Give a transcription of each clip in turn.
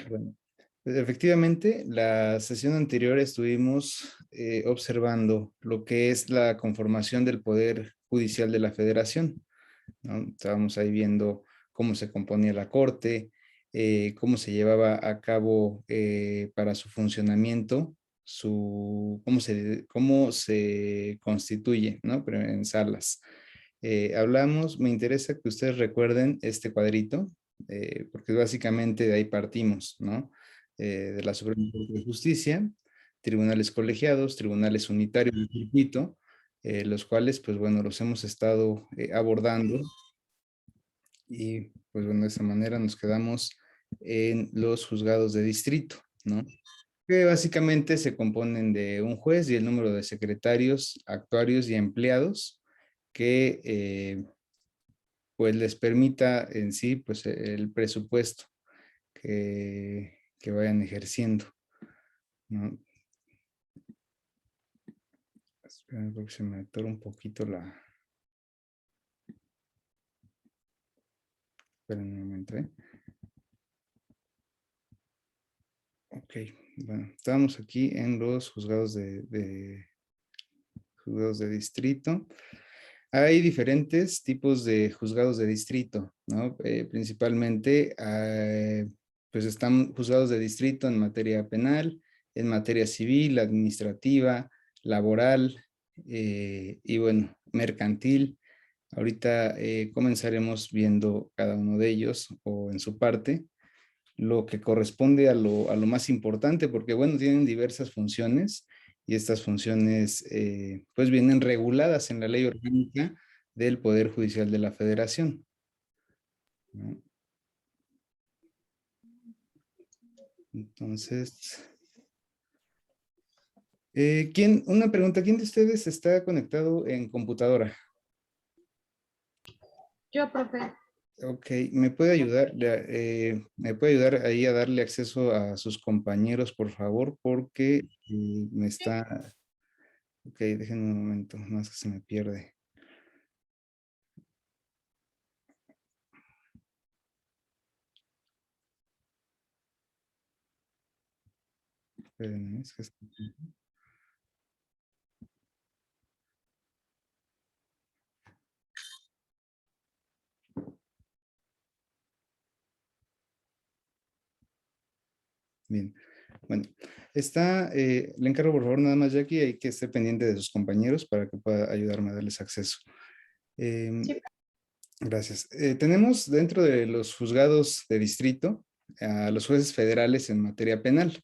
Bueno, pues, efectivamente, la sesión anterior estuvimos observando lo que es la conformación del Poder Judicial de la Federación, ¿no? Estábamos ahí viendo cómo se componía la Corte, cómo se llevaba a cabo para su funcionamiento, cómo se constituye, ¿no? Pero en salas. Hablamos, me interesa que ustedes recuerden este cuadrito, porque básicamente de ahí partimos, ¿no? De la Suprema Corte de Justicia, tribunales colegiados, tribunales unitarios de circuito, los cuales, pues bueno, los hemos estado abordando y, pues bueno, de esa manera nos quedamos en los juzgados de distrito, ¿no? Que básicamente se componen de un juez y el número de secretarios, actuarios y empleados que pues les permita en sí pues el presupuesto que vayan ejerciendo, ¿no? Espera, creo que se me atora un poquito la... Esperen un momento, ¿eh? Ok, bueno, estamos aquí en los juzgados juzgados de distrito. Hay diferentes tipos de juzgados de distrito, ¿no? Principalmente, pues están juzgados de distrito en materia penal, en materia civil, administrativa, laboral y bueno, mercantil. Ahorita comenzaremos viendo cada uno de ellos o en su parte, lo que corresponde a lo más importante, porque bueno, tienen diversas funciones y estas funciones pues vienen reguladas en la ley orgánica del Poder Judicial de la Federación, ¿no? Entonces, una pregunta, ¿quién de ustedes está conectado en computadora? Yo, profe. Ok, ¿me puede ayudar? ¿Me puede ayudar ahí a darle acceso a sus compañeros, por favor? Porque me está... Ok, déjenme un momento, más que se me pierde. Espérenme, es que bien. Bueno, le encargo por favor nada más, Jackie, hay que estar pendiente de sus compañeros para que pueda ayudarme a darles acceso. Sí. Gracias. Tenemos dentro de los juzgados de distrito a los jueces federales en materia penal.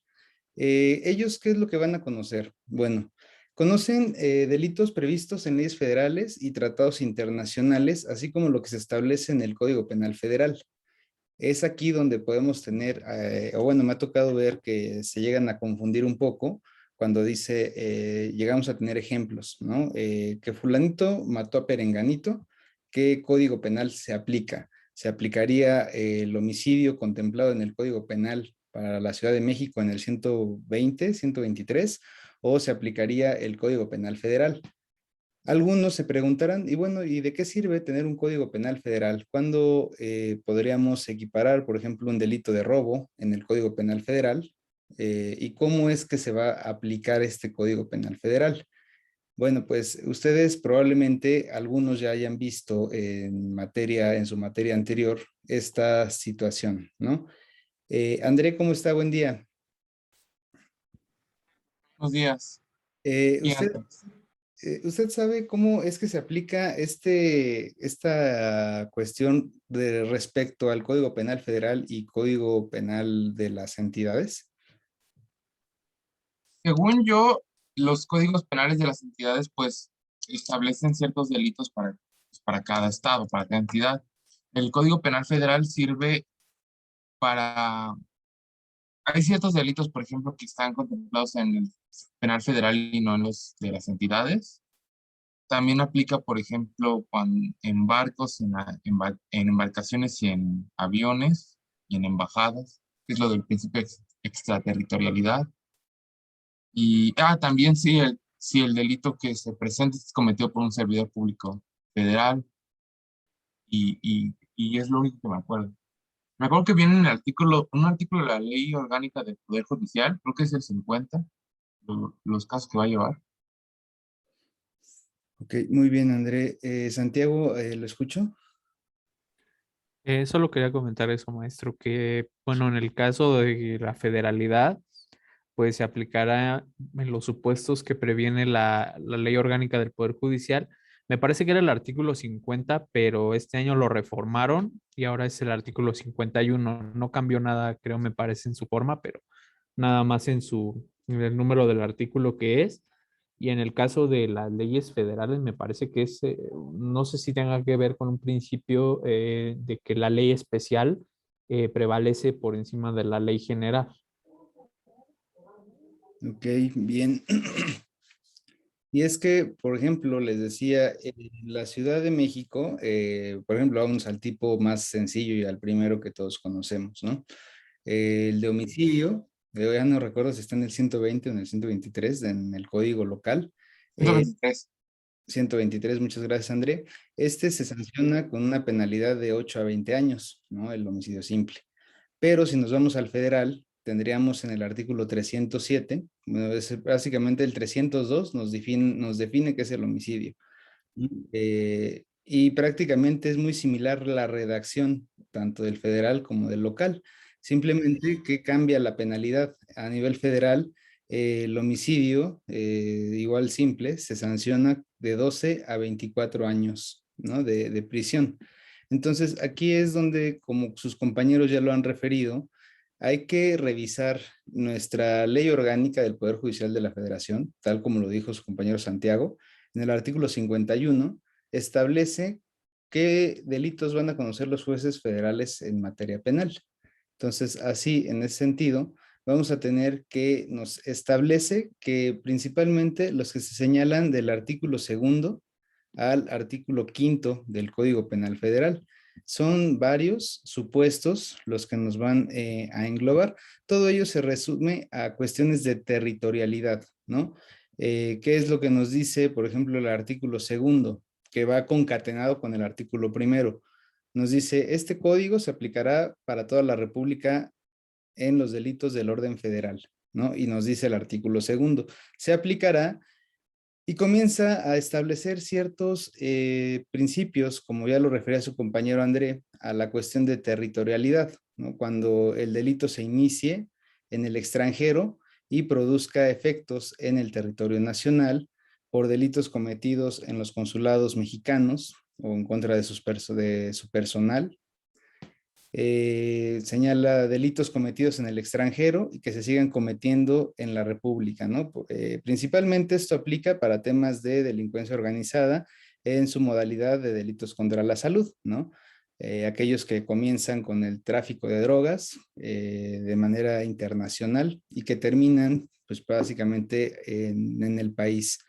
¿Ellos qué es lo que van a conocer? Bueno, conocen delitos previstos en leyes federales y tratados internacionales, así como lo que se establece en el Código Penal Federal. Es aquí donde podemos tener, o bueno, me ha tocado ver que se llegan a confundir un poco cuando dice, llegamos a tener ejemplos, ¿no? Que fulanito mató a perenganito, ¿qué código penal se aplica? ¿Se aplicaría el homicidio contemplado en el Código Penal para la Ciudad de México en el 120, 123, o se aplicaría el Código Penal Federal? Algunos se preguntarán, y bueno, ¿y de qué sirve tener un código penal federal? ¿Cuándo podríamos equiparar, por ejemplo, un delito de robo en el Código Penal Federal? ¿Y cómo es que se va a aplicar este Código Penal Federal? Bueno, pues ustedes probablemente algunos ya hayan visto en su materia anterior, esta situación, ¿no? André, ¿cómo está? Buen día. Buenos días. Eh, ¿Qué usted, andas? ¿Usted sabe cómo es que se aplica esta cuestión de respecto al Código Penal Federal y Código Penal de las entidades? Según yo, los códigos penales de las entidades, pues, establecen ciertos delitos para cada estado, para cada entidad. El Código Penal Federal sirve para... Hay ciertos delitos, por ejemplo, que están contemplados en el penal federal y no en los de las entidades. También aplica, por ejemplo, en barcos, en embarcaciones y en aviones y en embajadas, que es lo del principio de extraterritorialidad. Y también si el delito que se presenta es cometido por un servidor público federal y es lo único que me acuerdo. Me acuerdo que viene en el artículo, un artículo de la Ley Orgánica del Poder Judicial, creo que es el 50, los casos que va a llevar. Ok, muy bien, André. Santiago, ¿lo escucho? Solo quería comentar eso, maestro, que bueno, en el caso de la federalidad, pues se aplicará en los supuestos que previene la ley orgánica del Poder Judicial. Me parece que era el artículo 50, pero este año lo reformaron y ahora es el artículo 51. No cambió nada, creo, me parece, en su forma, pero nada más en el número del artículo que es. Y en el caso de las leyes federales, me parece que es, no sé si tenga que ver con un principio de que la ley especial prevalece por encima de la ley general. Ok, bien. Y es que, por ejemplo, les decía, en la Ciudad de México, por ejemplo, vamos al tipo más sencillo y al primero que todos conocemos, ¿no? El de homicidio, ya no recuerdo si está en el 120 o en el 123, en el código local. eh, 123. 123, muchas gracias, André. Este se sanciona con una penalidad de 8 a 20 años, ¿no? El homicidio simple. Pero si nos vamos al federal, tendríamos en el artículo 307, bueno, básicamente el 302 nos define qué es el homicidio. Y prácticamente es muy similar la redacción, tanto del federal como del local. Simplemente que cambia la penalidad. A nivel federal, el homicidio, igual simple, se sanciona de 12 a 24 años, ¿no? De prisión. Entonces, aquí es donde, como sus compañeros ya lo han referido, hay que revisar nuestra ley orgánica del Poder Judicial de la Federación, tal como lo dijo su compañero Santiago. En el artículo 51 establece qué delitos van a conocer los jueces federales en materia penal. Entonces, así, en ese sentido, vamos a tener que nos establece que principalmente los que se señalan del artículo segundo al artículo quinto del Código Penal Federal. Son varios supuestos los que nos van a englobar. Todo ello se resume a cuestiones de territorialidad, ¿no? ¿Qué es lo que nos dice, por ejemplo, el artículo segundo, que va concatenado con el artículo primero? Nos dice, este código se aplicará para toda la República en los delitos del orden federal, ¿no? Y nos dice el artículo segundo, se aplicará y comienza a establecer ciertos principios, como ya lo refería su compañero André, a la cuestión de territorialidad, ¿no? Cuando el delito se inicie en el extranjero y produzca efectos en el territorio nacional por delitos cometidos en los consulados mexicanos o en contra de su personal, señala delitos cometidos en el extranjero y que se sigan cometiendo en la República, ¿no? Principalmente esto aplica para temas de delincuencia organizada en su modalidad de delitos contra la salud, ¿no? Aquellos que comienzan con el tráfico de drogas de manera internacional y que terminan, pues básicamente en el país,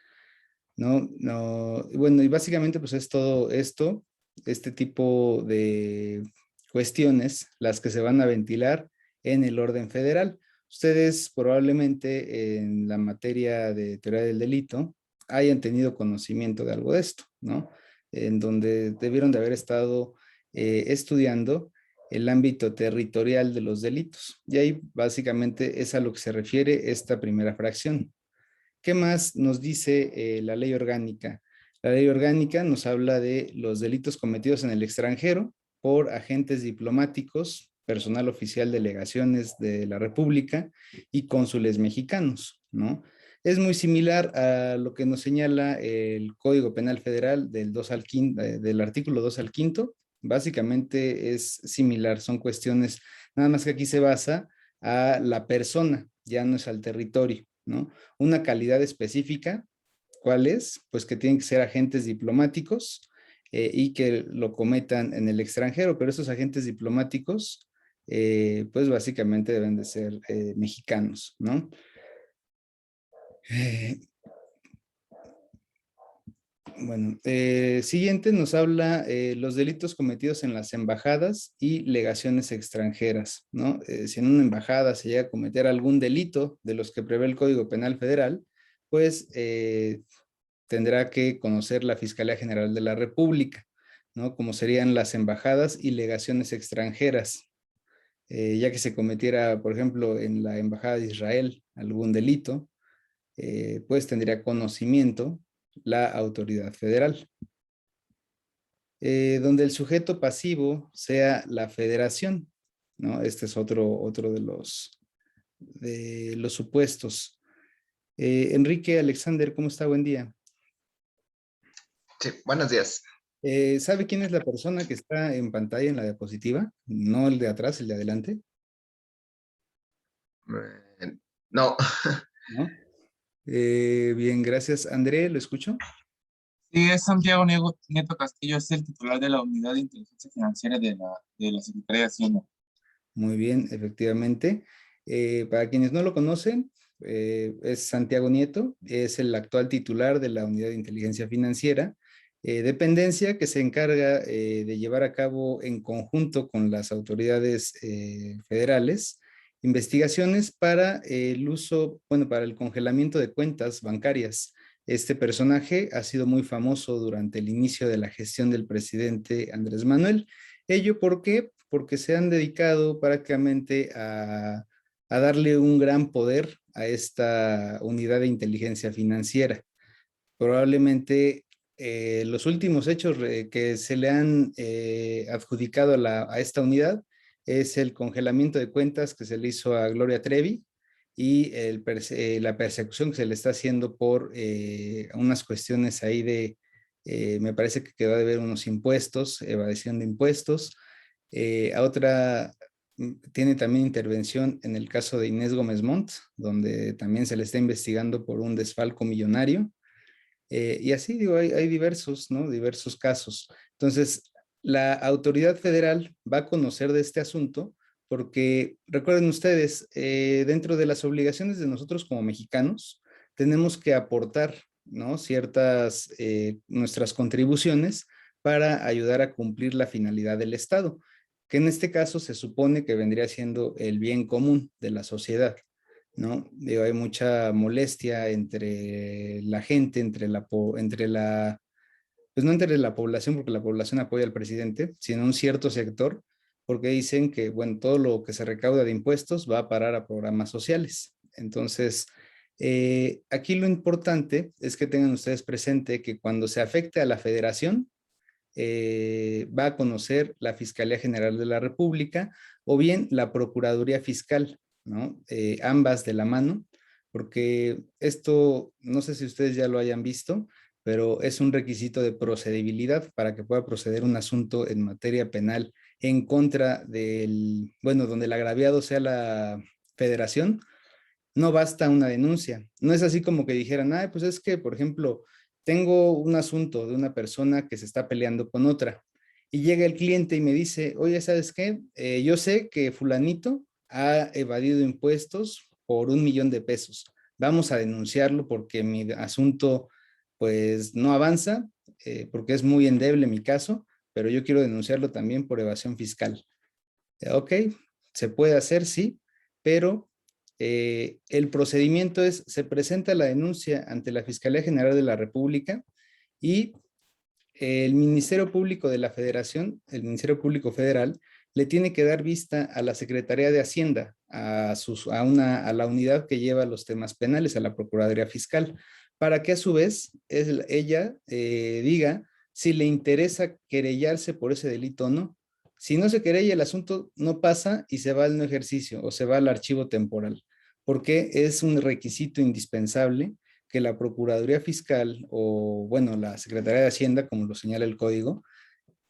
¿no? No, bueno, y básicamente pues es todo esto, este tipo de cuestiones, las que se van a ventilar en el orden federal. Ustedes probablemente en la materia de teoría del delito hayan tenido conocimiento de algo de esto, ¿no? En donde debieron de haber estado estudiando el ámbito territorial de los delitos. Y ahí básicamente es a lo que se refiere esta primera fracción. ¿Qué más nos dice la ley orgánica? La ley orgánica nos habla de los delitos cometidos en el extranjero por agentes diplomáticos, personal oficial, delegaciones de la República y cónsules mexicanos, ¿no? Es muy similar a lo que nos señala el Código Penal Federal del, 2 al 5, del artículo 2 al 5. Básicamente es similar, son cuestiones, nada más que aquí se basa a la persona, ya no es al territorio, ¿no? Una calidad específica, ¿cuál es? Pues que tienen que ser agentes diplomáticos y que lo cometan en el extranjero, pero esos agentes diplomáticos, pues básicamente deben de ser mexicanos, ¿no? Eh, Bueno, siguiente nos habla los delitos cometidos en las embajadas y legaciones extranjeras, ¿no? Si en una embajada se llega a cometer algún delito de los que prevé el Código Penal Federal, pues tendrá que conocer la Fiscalía General de la República, ¿no? Como serían las embajadas y legaciones extranjeras. ya que se cometiera, por ejemplo, en la Embajada de Israel algún delito, pues tendría conocimiento la autoridad federal. Donde el sujeto pasivo sea la federación, ¿no? Este es otro de los supuestos. Enrique Alexander, ¿cómo está? Buen día. Sí, buenos días. ¿Sabe quién es la persona que está en pantalla en la diapositiva? No el de atrás, el de adelante. No. ¿No? Bien, gracias. André, ¿lo escucho? Sí, es Santiago Nieto Castillo, es el titular de la Unidad de Inteligencia Financiera de la Secretaría de Hacienda. Muy bien, efectivamente. Para quienes no lo conocen, es Santiago Nieto, es el actual titular de la Unidad de Inteligencia Financiera, dependencia que se encarga de llevar a cabo en conjunto con las autoridades federales investigaciones para el uso, bueno, para el congelamiento de cuentas bancarias. Este personaje ha sido muy famoso durante el inicio de la gestión del presidente Andrés Manuel. ¿Ello por qué? Porque se han dedicado prácticamente a darle un gran poder a esta unidad de inteligencia financiera. Probablemente los últimos hechos que se le han adjudicado a esta unidad es el congelamiento de cuentas que se le hizo a Gloria Trevi y la persecución que se le está haciendo por unas cuestiones ahí me parece que quedó de ver unos impuestos, evasión de impuestos. Tiene también intervención en el caso de Inés Gómez Montt, donde también se le está investigando por un desfalco millonario. Y así digo, hay diversos, ¿no? Diversos casos. Entonces, la autoridad federal va a conocer de este asunto porque, recuerden ustedes, dentro de las obligaciones de nosotros como mexicanos, tenemos que aportar, ¿no? Ciertas, nuestras contribuciones para ayudar a cumplir la finalidad del Estado, que en este caso se supone que vendría siendo el bien común de la sociedad. ¿No? Digo, hay mucha molestia entre la gente, pues no entre la población, porque la población apoya al presidente, sino un cierto sector, porque dicen que, bueno, todo lo que se recauda de impuestos va a parar a programas sociales. Entonces, aquí lo importante es que tengan ustedes presente que cuando se afecte a la federación, va a conocer la Fiscalía General de la República o bien la Procuraduría Fiscal, ¿no? Ambas de la mano, porque esto, no sé si ustedes ya lo hayan visto, pero es un requisito de procedibilidad para que pueda proceder un asunto en materia penal en contra del, bueno, donde el agraviado sea la federación. No basta una denuncia. No es así como que dijeran, ah, pues es que, por ejemplo, tengo un asunto de una persona que se está peleando con otra y llega el cliente y me dice, oye, ¿sabes qué? Yo sé que fulanito ha evadido impuestos por 1 millón de pesos. Vamos a denunciarlo porque mi asunto pues no avanza, porque es muy endeble mi caso, pero yo quiero denunciarlo también por evasión fiscal. Ok, se puede hacer, sí, pero el procedimiento es, se presenta la denuncia ante la Fiscalía General de la República y el Ministerio Público de la Federación, el Ministerio Público Federal, le tiene que dar vista a la Secretaría de Hacienda, a la unidad que lleva los temas penales, a la Procuraduría Fiscal, para que a su vez ella diga si le interesa querellarse por ese delito o no. Si no se querella, el asunto no pasa y se va al no ejercicio o se va al archivo temporal, porque es un requisito indispensable que la Procuraduría Fiscal o, bueno, la Secretaría de Hacienda, como lo señala el código,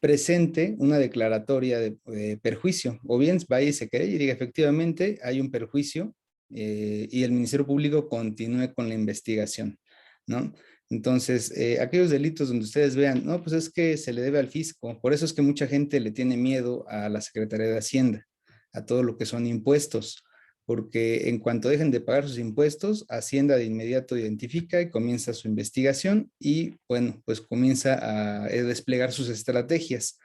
presente una declaratoria de perjuicio, o bien vaya y se querella y diga efectivamente hay un perjuicio y el Ministerio Público continúe con la investigación, ¿no? Entonces, aquellos delitos donde ustedes vean, no, pues es que se le debe al fisco, por eso es que mucha gente le tiene miedo a la Secretaría de Hacienda, a todo lo que son impuestos, porque en cuanto dejen de pagar sus impuestos, Hacienda de inmediato identifica y comienza su investigación y, bueno, pues comienza a desplegar sus estrategias.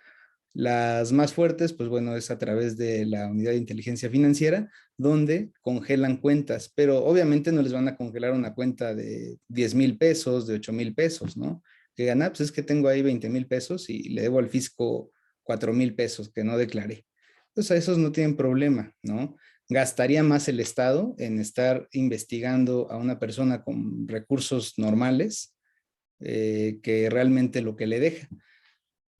Las más fuertes, pues bueno, es a través de la unidad de inteligencia financiera, donde congelan cuentas, pero obviamente no les van a congelar una cuenta de 10,000 pesos, de 8,000 pesos, ¿no? Que gana, pues es que tengo ahí 20,000 pesos y le debo al fisco 4,000 pesos que no declaré. pues a esos no tienen problema, ¿no? Gastaría más el Estado en estar investigando a una persona con recursos normales que realmente lo que le deja.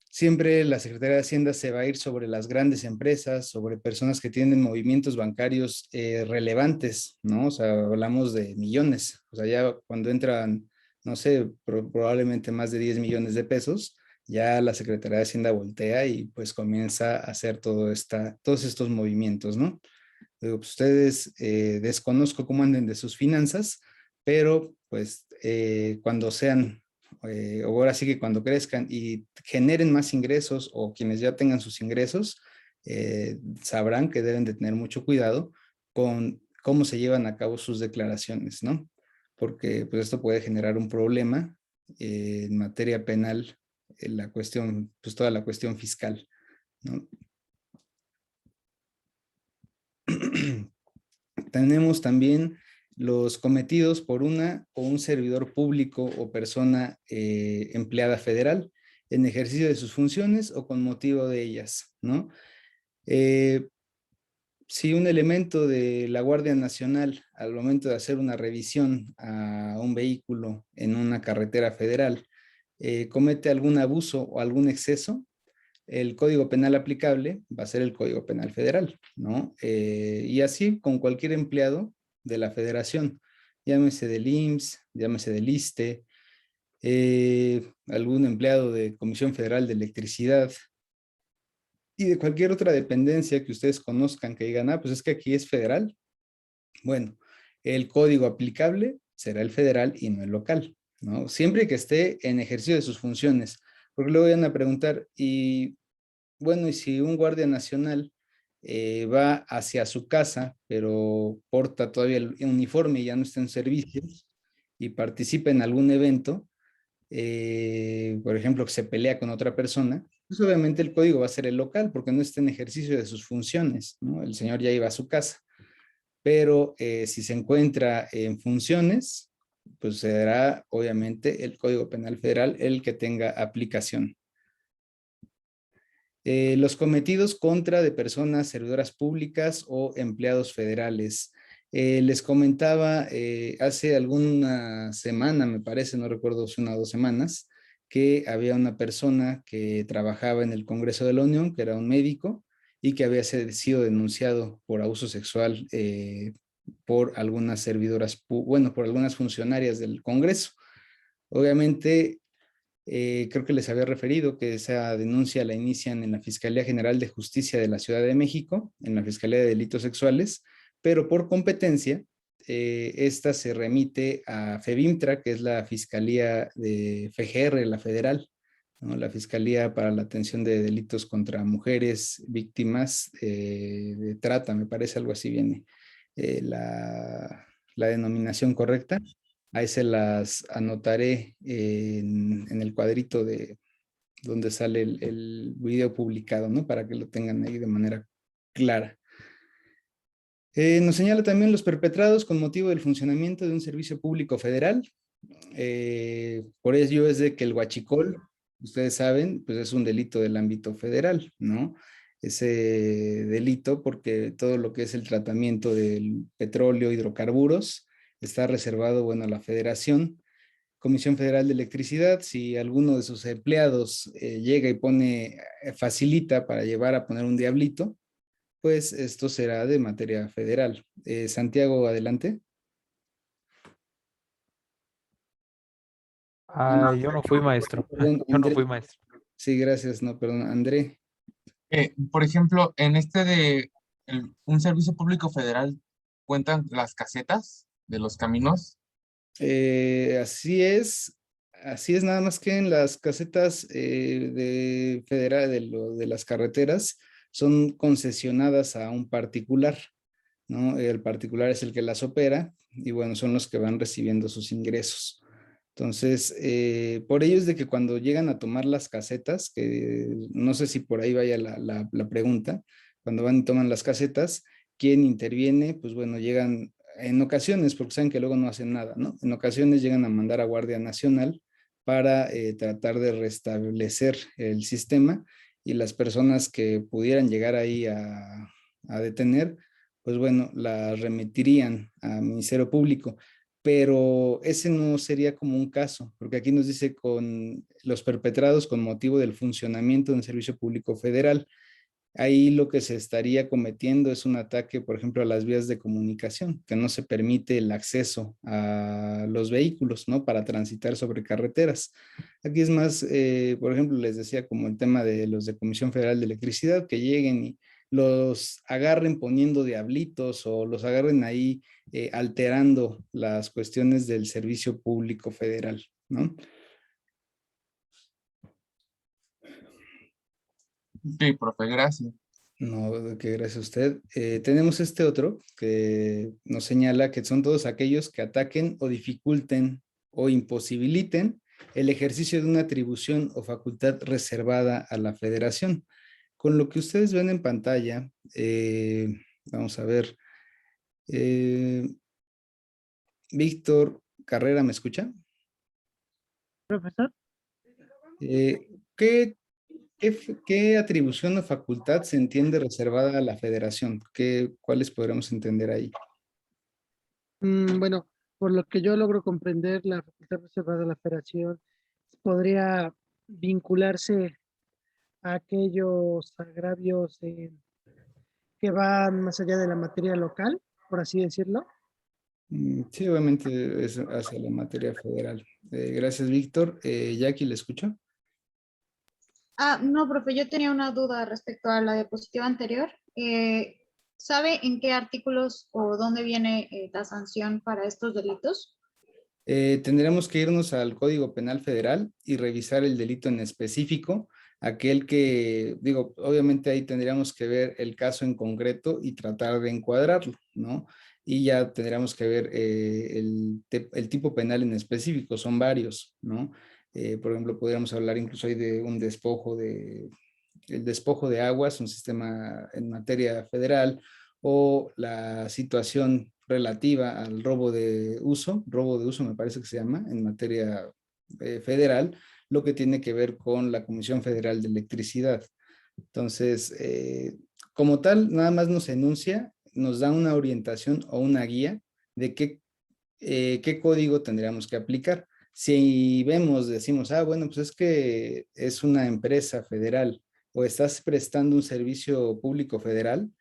Siempre la Secretaría de Hacienda se va a ir sobre las grandes empresas, sobre personas que tienen movimientos bancarios relevantes, ¿no? O sea, hablamos de millones. O sea, ya cuando entran, no sé, probablemente más de 10 millones de pesos, ya la Secretaría de Hacienda voltea y pues comienza a hacer todos estos movimientos, ¿no? Pues, ustedes desconozco cómo anden de sus finanzas, pero pues cuando sean ahora sí que cuando crezcan y generen más ingresos o quienes ya tengan sus ingresos, sabrán que deben de tener mucho cuidado con cómo se llevan a cabo sus declaraciones, ¿no? Porque pues esto puede generar un problema en materia penal, en la cuestión, pues toda la cuestión fiscal, ¿no? Tenemos también los cometidos por una o un servidor público o persona empleada federal en ejercicio de sus funciones o con motivo de ellas, ¿no? Si un elemento de la Guardia Nacional al momento de hacer una revisión a un vehículo en una carretera federal comete algún abuso o algún exceso, el código penal aplicable va a ser el Código Penal Federal, ¿no? Y así con cualquier empleado de la federación, llámese del IMSS, llámese del ISSSTE, algún empleado de Comisión Federal de Electricidad y de cualquier otra dependencia que ustedes conozcan que digan, ah, pues es que aquí es federal. Bueno, el código aplicable será el federal y no el local, ¿no? Siempre que esté en ejercicio de sus funciones, porque luego van a preguntar, y bueno, y si un guardia nacional va hacia su casa, pero porta todavía el uniforme y ya no está en servicio y participa en algún evento, por ejemplo, que se pelea con otra persona, pues obviamente el código va a ser el local porque no está en ejercicio de sus funciones, ¿no? El señor ya iba a su casa. Pero si se encuentra en funciones, pues será obviamente el Código Penal Federal el que tenga aplicación. Los cometidos contra de personas servidoras públicas o empleados federales. Les comentaba hace alguna semana, me parece, no recuerdo si 1 o 2 semanas, que había una persona que trabajaba en el Congreso de la Unión, que era un médico, y que había sido denunciado por abuso sexual por algunas servidoras, bueno, por algunas funcionarias del Congreso. Obviamente, creo que les había referido que esa denuncia la inician en la Fiscalía General de Justicia de la Ciudad de México, en la Fiscalía de Delitos Sexuales, pero por competencia, esta se remite a FEBIMTRA, que es la Fiscalía de FGR, la federal, ¿no? La Fiscalía para la Atención de Delitos contra Mujeres Víctimas de Trata, me parece algo así viene la denominación correcta. Ahí se las anotaré en el cuadrito de donde sale el video publicado, ¿no? Para que lo tengan ahí de manera clara. Nos señala también los perpetrados con motivo del funcionamiento de un servicio público federal. Por ello es de que el huachicol, ustedes saben, pues es un delito del ámbito federal, ¿no? Ese delito porque todo lo que es el tratamiento del petróleo, hidrocarburos, está reservado, bueno, a la Federación. Comisión Federal de Electricidad, si alguno de sus empleados llega y facilita para llevar a poner un diablito, pues esto será de materia federal. Santiago, adelante. Yo no fui maestro. Perdón, Yo no André. fui maestro. Sí, gracias. No, perdón, André. Por ejemplo, en este de un servicio público federal, ¿cuentan las casetas de los caminos? Así es, nada más que en las casetas de federal de las carreteras son concesionadas a un particular, ¿no? El particular es el que las opera y bueno, son los que van recibiendo sus ingresos. Entonces, por ello es de que cuando llegan a tomar las casetas, que no sé si por ahí vaya la pregunta, cuando van y toman las casetas, ¿quién interviene? Pues bueno, llegan en ocasiones, porque saben que luego no hacen nada, ¿no? En ocasiones llegan a mandar a Guardia Nacional para tratar de restablecer el sistema y las personas que pudieran llegar ahí a detener, pues bueno, las remitirían al Ministerio Público. Pero ese no sería como un caso, porque aquí nos dice con los perpetrados con motivo del funcionamiento de un servicio público federal. Ahí lo que se estaría cometiendo es un ataque, por ejemplo, a las vías de comunicación, que no se permite el acceso a los vehículos, ¿no? Para transitar sobre carreteras. Aquí es más, por ejemplo, les decía como el tema de los de Comisión Federal de Electricidad, que lleguen y los agarren poniendo diablitos o los agarren ahí alterando las cuestiones del servicio público federal, ¿no? Ok, profe, gracias. No, de que gracias a usted. Tenemos este otro que nos señala que son todos aquellos que ataquen o dificulten o imposibiliten el ejercicio de una atribución o facultad reservada a la federación. Con lo que ustedes ven en pantalla, vamos a ver. Víctor Carrera, ¿me escucha? Profesor. ¿Qué ¿Qué atribución o facultad se entiende reservada a la federación? ¿Cuáles podríamos entender ahí? Bueno, por lo que yo logro comprender, la facultad reservada de la federación podría vincularse a aquellos agravios que van más allá de la materia local, por así decirlo. Sí, obviamente es hacia la materia federal. Gracias, Víctor. Jackie, ¿le escucho? No, profe, yo tenía una duda respecto a la diapositiva anterior. ¿Sabe en qué artículos o dónde viene la sanción para estos delitos? Tendremos que irnos al Código Penal Federal y revisar el delito en específico, aquel que, digo, obviamente ahí tendríamos que ver el caso en concreto y tratar de encuadrarlo, ¿no? Y ya tendríamos que ver el tipo penal en específico, son varios, ¿no? Por ejemplo, podríamos hablar incluso ahí de un el despojo de aguas, un sistema en materia federal, o la situación relativa al robo de uso me parece que se llama, en materia federal, lo que tiene que ver con la Comisión Federal de Electricidad. Entonces, como tal, nada más nos enuncia, nos da una orientación o una guía de qué código tendríamos que aplicar. Si vemos, decimos, bueno, pues es que es una empresa federal o estás prestando un servicio público federal,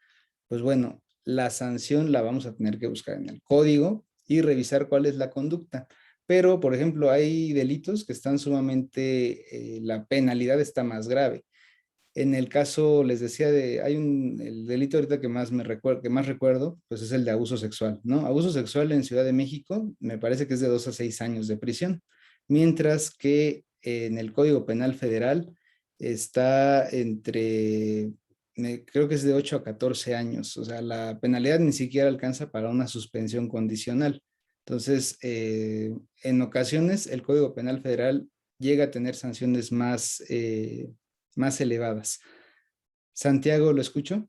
pues bueno, la sanción la vamos a tener que buscar en el código y revisar cuál es la conducta. Pero, por ejemplo, hay delitos que están sumamente, la penalidad está más grave. En el caso, les decía, el delito ahorita que más recuerdo, pues es el de abuso sexual, ¿no? Abuso sexual en Ciudad de México, me parece que es de 2 a 6 años de prisión, mientras que en el Código Penal Federal está creo que es de 8 a 14 años, o sea, la penalidad ni siquiera alcanza para una suspensión condicional. Entonces, en ocasiones, el Código Penal Federal llega a tener sanciones más elevadas. Santiago, ¿lo escucho?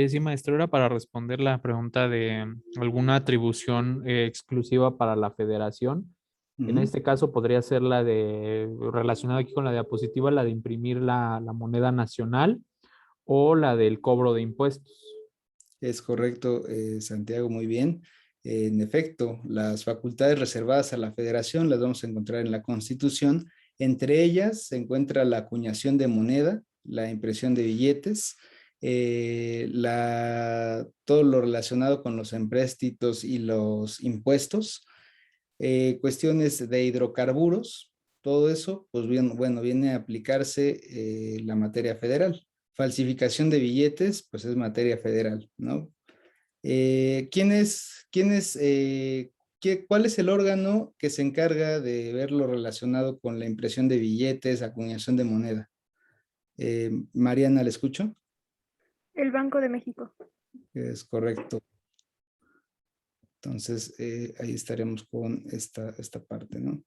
Sí, maestro, era para responder la pregunta de alguna atribución exclusiva para la federación. En este caso podría ser la de, relacionada aquí con la diapositiva, la de imprimir la moneda nacional o la del cobro de impuestos. Es correcto, Santiago, muy bien. En efecto, las facultades reservadas a la federación las vamos a encontrar en la Constitución. Entre ellas se encuentra la acuñación de moneda, la impresión de billetes, todo lo relacionado con los empréstitos y los impuestos, cuestiones de hidrocarburos, todo eso, pues bien, bueno, viene a aplicarse la materia federal. Falsificación de billetes, pues es materia federal, ¿no? ¿Cuál es el órgano que se encarga de ver lo relacionado con la impresión de billetes, acuñación de moneda? Mariana, ¿le escucho? El Banco de México. Es correcto. Entonces, ahí estaremos con esta parte, ¿no?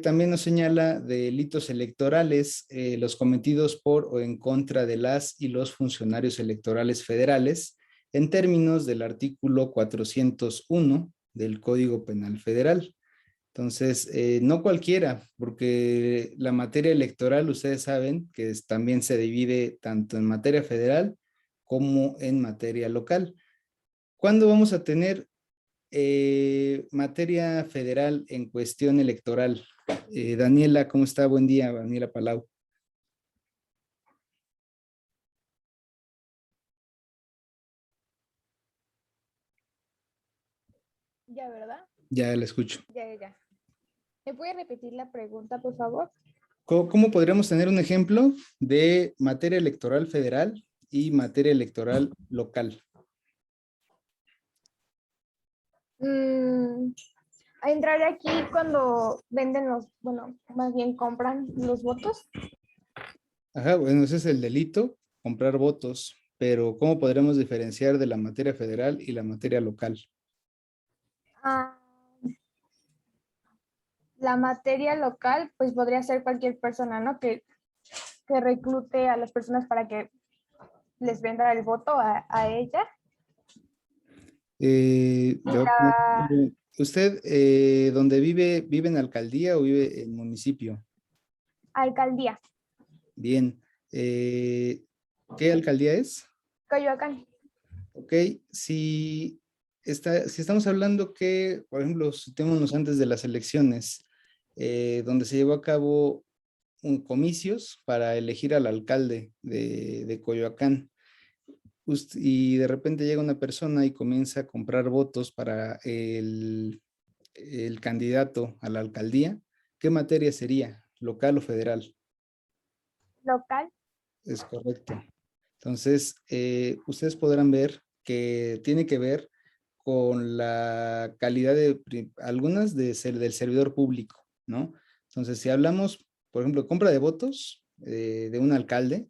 También nos señala delitos electorales, los cometidos por o en contra de las y los funcionarios electorales federales, en términos del artículo 401 del Código Penal Federal. Entonces, no cualquiera, porque la materia electoral, ustedes saben que también se divide tanto en materia federal como en materia local. ¿Cuándo vamos a tener materia federal en cuestión electoral? Daniela, ¿cómo está? Buen día, Daniela Palau. Ya, ¿verdad? Ya la escucho. Ya. ¿Me puede repetir la pregunta, por favor? ¿Cómo podríamos tener un ejemplo de materia electoral federal y materia electoral local? ¿Entraré aquí cuando venden bueno, más bien compran los votos? Ajá, bueno, ese es el delito, comprar votos, pero ¿cómo podremos diferenciar de la materia federal y la materia local? Ah, la materia local, pues podría ser cualquier persona, ¿no? Que reclute a las personas para que les venda el voto a ella. La ¿Usted dónde vive en alcaldía o vive en municipio? alcaldía, Bien. ¿Qué alcaldía es? Coyoacán. Ok, si estamos hablando que, por ejemplo, situémonos antes de las elecciones, donde se llevó a cabo comicios para elegir al alcalde de Coyoacán, y de repente llega una persona y comienza a comprar votos para el candidato a la alcaldía, ¿qué materia sería? ¿Local o federal? Local. Es correcto. Entonces, ustedes podrán ver que tiene que ver con la calidad de algunas del servidor público, ¿no? Entonces, si hablamos, por ejemplo, compra de votos de un alcalde,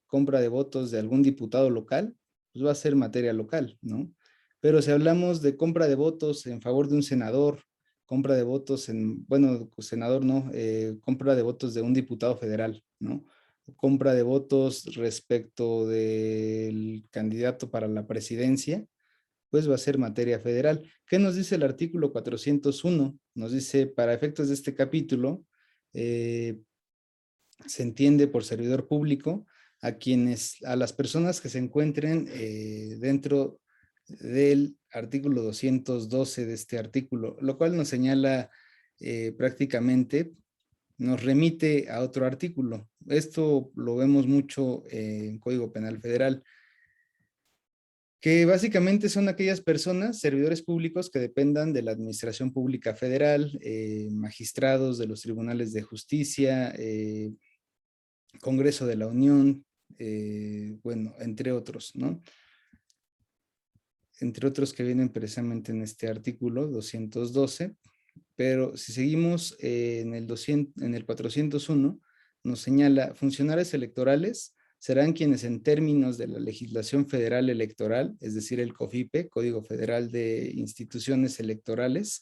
compra de votos de algún diputado local, pues va a ser materia local, ¿no? Pero si hablamos de compra de votos en favor de un senador, compra de votos bueno, senador no, compra de votos de un diputado federal, ¿no? Compra de votos respecto del candidato para la presidencia, pues va a ser materia federal. ¿Qué nos dice el artículo 401? Nos dice, para efectos de este capítulo, se entiende por servidor público a las personas que se encuentren dentro del artículo 212 de este artículo, lo cual nos señala prácticamente, nos remite a otro artículo. Esto lo vemos mucho en Código Penal Federal, que básicamente son aquellas personas, servidores públicos que dependan de la Administración Pública Federal, magistrados de los tribunales de justicia, Congreso de la Unión, bueno, entre otros, ¿no? Entre otros que vienen precisamente en este artículo 212, pero si seguimos en el 401, nos señala, funcionarios electorales serán quienes en términos de la legislación federal electoral, es decir, el COFIPE, Código Federal de Instituciones Electorales,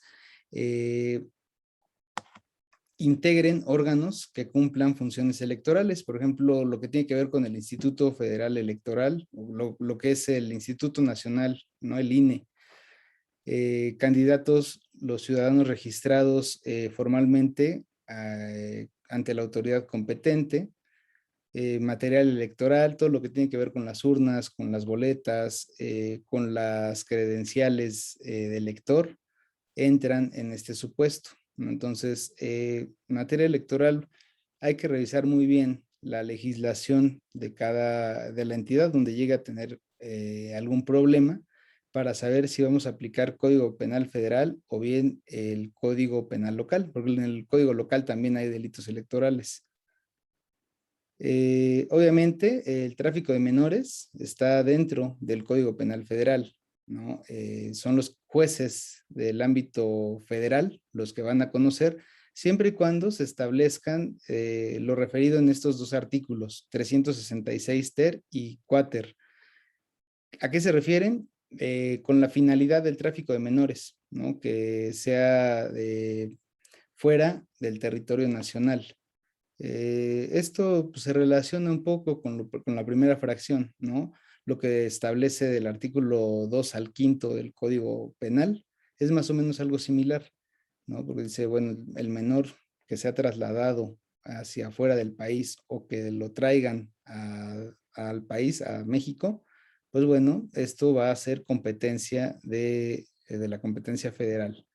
integren órganos que cumplan funciones electorales, por ejemplo, lo que tiene que ver con el Instituto Federal Electoral, lo que es el Instituto Nacional, ¿no? El INE. Candidatos, los ciudadanos registrados formalmente ante la autoridad competente, material electoral, todo lo que tiene que ver con las urnas, con las boletas, con las credenciales de elector, entran en este supuesto, ¿no? Entonces, materia electoral, hay que revisar muy bien la legislación de la entidad donde llega a tener algún problema para saber si vamos a aplicar Código Penal Federal o bien el Código Penal Local, porque en el Código Local también hay delitos electorales. Obviamente, el tráfico de menores está dentro del Código Penal Federal, ¿no? Son los jueces del ámbito federal los que van a conocer, siempre y cuando se establezcan lo referido en estos dos artículos, 366 ter y quater. ¿A qué se refieren? Con la finalidad del tráfico de menores, ¿no? Que sea fuera del territorio nacional. Esto pues, se relaciona un poco con la primera fracción, ¿no? Lo que establece del artículo 2 al 5 del Código Penal es más o menos algo similar. ¿no? Porque dice, bueno, el menor que se ha trasladado hacia afuera del país o que lo traigan al país, a México, pues bueno, esto va a ser competencia de la competencia federal.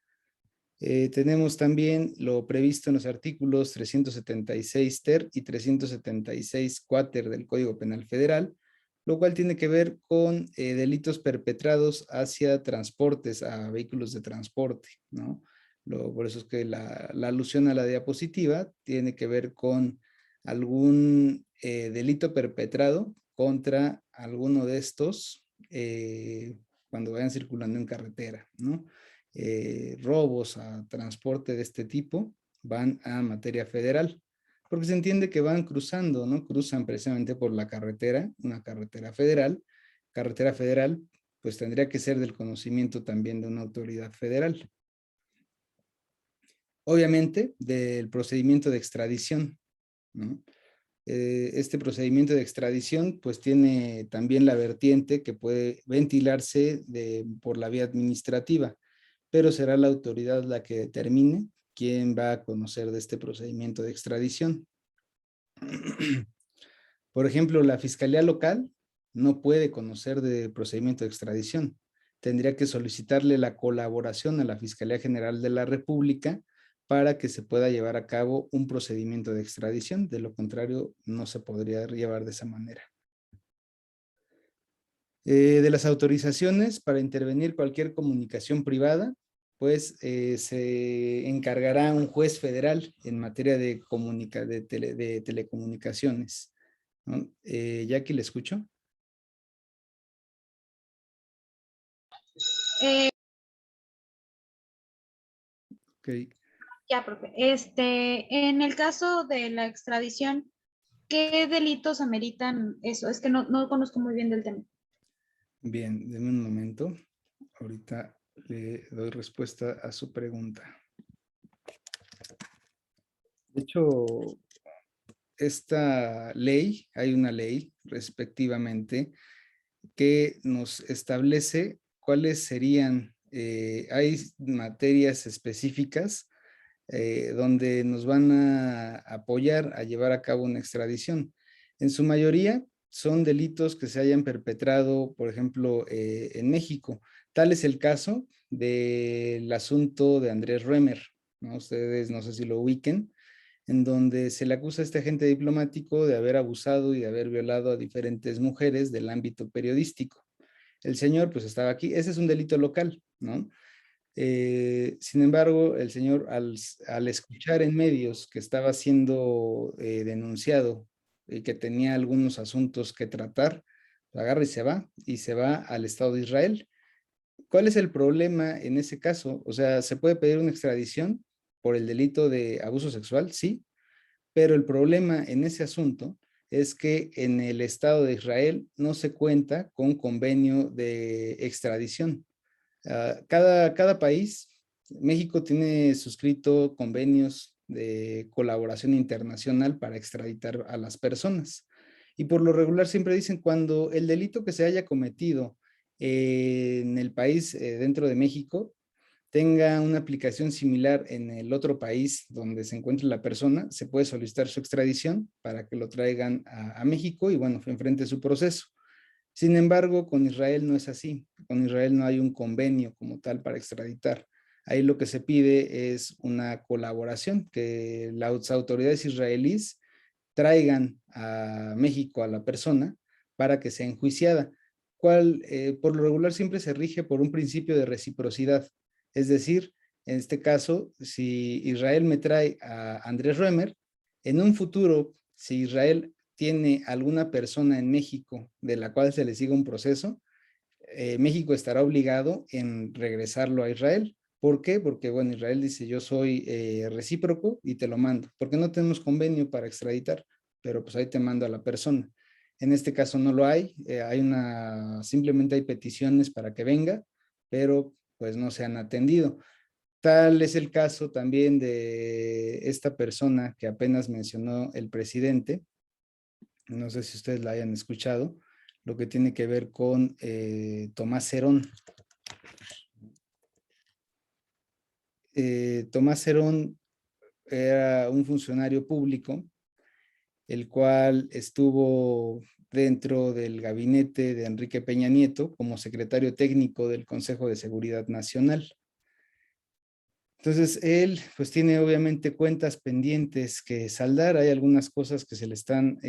Tenemos también lo previsto en los artículos 376 ter y 376 quater del Código Penal Federal, lo cual tiene que ver con delitos perpetrados hacia transportes, a vehículos de transporte, ¿no? Por eso es que la alusión a la diapositiva tiene que ver con algún delito perpetrado contra alguno de estos cuando vayan circulando en carretera, ¿no? Robos a transporte de este tipo van a materia federal, porque se entiende que van cruzando, ¿no? Cruzan precisamente por la carretera, una carretera federal, pues tendría que ser del conocimiento también de una autoridad federal. Obviamente, del procedimiento de extradición, ¿no? Este procedimiento de extradición pues tiene también la vertiente que puede ventilarse por la vía administrativa, pero será la autoridad la que determine quién va a conocer de este procedimiento de extradición. Por ejemplo, la Fiscalía Local no puede conocer del procedimiento de extradición. Tendría que solicitarle la colaboración a la Fiscalía General de la República para que se pueda llevar a cabo un procedimiento de extradición. De lo contrario, no se podría llevar de esa manera. De las autorizaciones para intervenir cualquier comunicación privada, pues se encargará un juez federal en materia de telecomunicaciones, ¿no? Jackie, ¿le escucho? Okay. Ya, profe. En el caso de la extradición, ¿qué delitos ameritan eso? Es que no conozco muy bien del tema. Bien, denme un momento. Ahorita le doy respuesta a su pregunta. De hecho, esta ley, hay una ley respectivamente que nos establece cuáles serían, hay materias específicas donde nos van a apoyar a llevar a cabo una extradición. En su mayoría son delitos que se hayan perpetrado, por ejemplo, en México. Tal es el caso del asunto de Andrés Römer, ¿no? Ustedes no sé si lo ubiquen, en donde se le acusa a este agente diplomático de haber abusado y de haber violado a diferentes mujeres del ámbito periodístico. El señor pues estaba aquí, ese es un delito local, ¿no? Sin embargo, el señor al escuchar en medios que estaba siendo denunciado y que tenía algunos asuntos que tratar, agarra y se va al Estado de Israel. ¿Cuál es el problema en ese caso? O sea, ¿se puede pedir una extradición por el delito de abuso sexual? Sí, pero el problema en ese asunto es que en el Estado de Israel no se cuenta con convenio de extradición. Cada país, México tiene suscrito convenios de colaboración internacional para extraditar a las personas. Y por lo regular siempre dicen cuando el delito que se haya cometido en el país dentro de México tenga una aplicación similar en el otro país donde se encuentre la persona, se puede solicitar su extradición para que lo traigan a México y bueno, enfrente su proceso. Sin embargo, con Israel no es así. Con Israel no hay un convenio como tal para extraditar. Ahí lo que se pide es una colaboración, que las autoridades israelíes traigan a México a la persona para que sea enjuiciada, cual por lo regular siempre se rige por un principio de reciprocidad. Es decir, en este caso, si Israel me trae a Andrés Römer, en un futuro, si Israel tiene alguna persona en México de la cual se le siga un proceso, México estará obligado en regresarlo a Israel. ¿Por qué? Porque, bueno, Israel dice, yo soy recíproco y te lo mando. Porque no tenemos convenio para extraditar, pero pues ahí te mando a la persona. En este caso no lo hay, simplemente hay peticiones para que venga, pero pues no se han atendido. Tal es el caso también de esta persona que apenas mencionó el presidente, no sé si ustedes la hayan escuchado, lo que tiene que ver con Tomás Herón. Tomás Herón era un funcionario público, el cual estuvo dentro del gabinete de Enrique Peña Nieto como secretario técnico del Consejo de Seguridad Nacional. Entonces, él pues tiene obviamente cuentas pendientes que saldar. Hay algunas cosas que se le están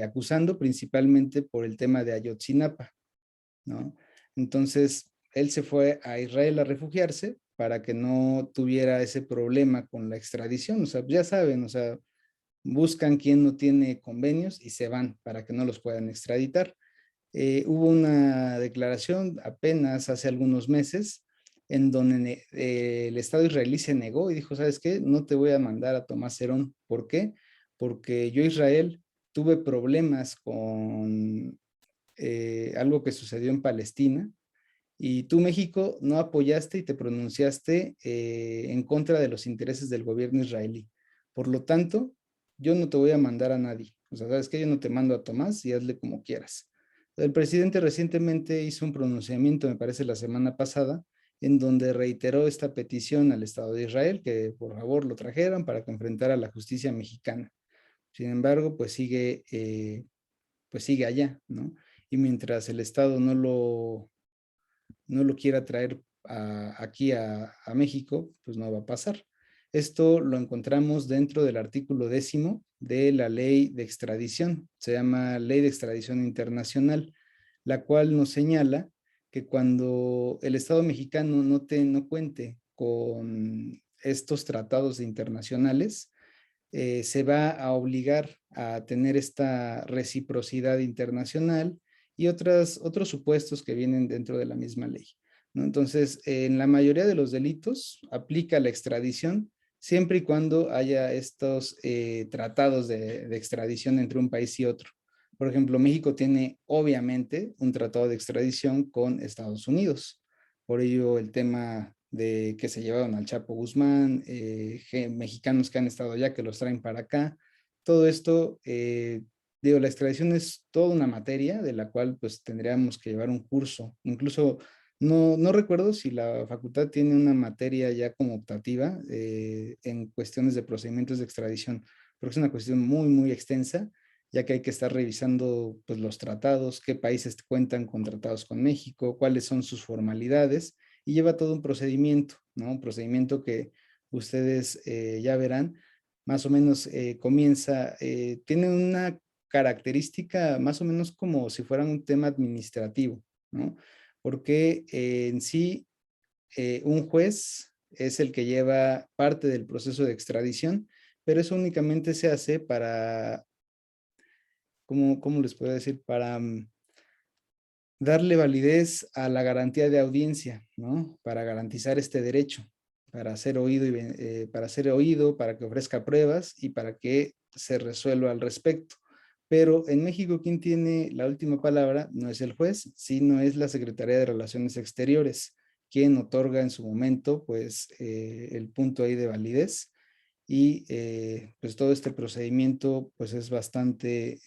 acusando, principalmente por el tema de Ayotzinapa, ¿no? Entonces, él se fue a Israel a refugiarse para que no tuviera ese problema con la extradición. O sea, ya saben, o sea, buscan quien no tiene convenios y se van para que no los puedan extraditar. Hubo una declaración apenas hace algunos meses en donde el Estado israelí se negó y dijo, ¿sabes qué? No te voy a mandar a Tomás Herón. ¿Por qué? Porque yo, Israel, tuve problemas con algo que sucedió en Palestina y tú, México, no apoyaste y te pronunciaste en contra de los intereses del gobierno israelí. Por lo tanto, yo no te voy a mandar a nadie. O sea, ¿sabes qué? Yo no te mando a Tomás y hazle como quieras. El presidente recientemente hizo un pronunciamiento, me parece la semana pasada, en donde reiteró esta petición al Estado de Israel, que por favor lo trajeran para que enfrentara a la justicia mexicana. Sin embargo, pues sigue allá, ¿no? Y mientras el Estado no lo quiera traer aquí a México, pues no va a pasar. Esto lo encontramos dentro del artículo 10 de la ley de extradición, se llama Ley de Extradición Internacional, la cual nos señala que cuando el Estado mexicano no cuente con estos tratados internacionales, se va a obligar a tener esta reciprocidad internacional y otros supuestos que vienen dentro de la misma ley, ¿no? Entonces, en la mayoría de los delitos aplica la extradición siempre y cuando haya estos tratados de extradición entre un país y otro. Por ejemplo, México tiene obviamente un tratado de extradición con Estados Unidos. Por ello, el tema de que se llevaron al Chapo Guzmán, mexicanos que han estado allá, que los traen para acá. Todo esto, digo, la extradición es toda una materia de la cual pues tendríamos que llevar un curso. Incluso no recuerdo si la facultad tiene una materia ya como optativa en cuestiones de procedimientos de extradición, porque es una cuestión muy, muy extensa, ya que hay que estar revisando pues, los tratados, qué países cuentan con tratados con México, cuáles son sus formalidades, y lleva todo un procedimiento, ¿no? Un procedimiento que ustedes ya verán, más o menos comienza, tiene una característica más o menos como si fuera un tema administrativo, ¿no? Porque en sí un juez es el que lleva parte del proceso de extradición, pero eso únicamente se hace para, ¿cómo les puedo decir? Para darle validez a la garantía de audiencia, ¿no? Para garantizar este derecho, para ser oído, para que ofrezca pruebas y para que se resuelva al respecto. Pero en México, quien tiene la última palabra no es el juez, sino es la Secretaría de Relaciones Exteriores, quien otorga en su momento, pues, el punto ahí de validez. Y pues todo este procedimiento, pues es bastante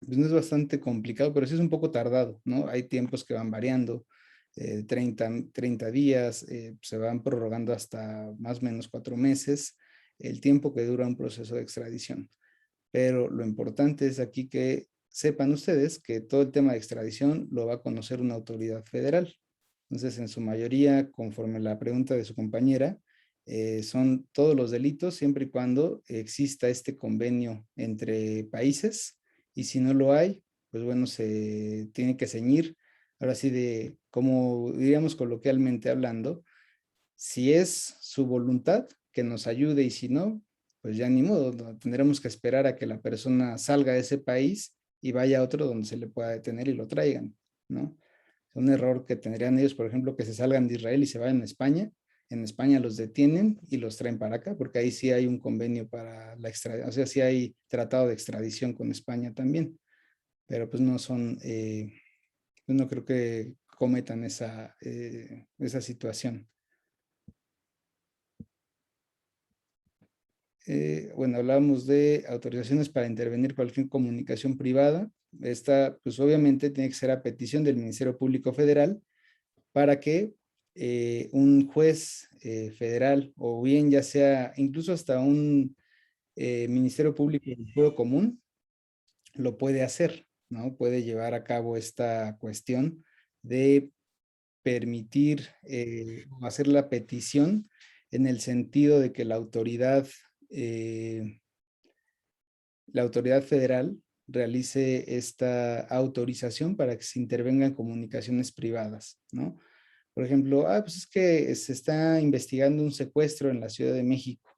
pues no es bastante complicado, pero sí es un poco tardado, ¿no? Hay tiempos que van variando, 30 días, se van prorrogando hasta más o menos 4 meses, el tiempo que dura un proceso de extradición. Pero lo importante es aquí que sepan ustedes que todo el tema de extradición lo va a conocer una autoridad federal. Entonces, en su mayoría, conforme la pregunta de su compañera, son todos los delitos siempre y cuando exista este convenio entre países, y si no lo hay, pues bueno, se tiene que ceñir, ahora sí de, como diríamos coloquialmente hablando, si es su voluntad que nos ayude y si no, pues ya ni modo, ¿no? Tendremos que esperar a que la persona salga de ese país y vaya a otro donde se le pueda detener y lo traigan, ¿no? Un error que tendrían ellos, por ejemplo, que se salgan de Israel y se vayan a España. En España los detienen y los traen para acá, porque ahí sí hay un convenio para la extradición, o sea, sí hay tratado de extradición con España también, pero pues no son, pues no creo que cometan esa situación. Bueno, hablábamos de autorizaciones para intervenir cualquier comunicación privada. Esta, pues obviamente tiene que ser a petición del Ministerio Público Federal para que un juez federal o bien ya sea incluso hasta un Ministerio Público del Fuero Común lo puede hacer, ¿no? Puede llevar a cabo esta cuestión de permitir o hacer la petición en el sentido de que la autoridad federal realice esta autorización para que se intervenga en comunicaciones privadas, ¿no? Por ejemplo, pues es que se está investigando un secuestro en la Ciudad de México.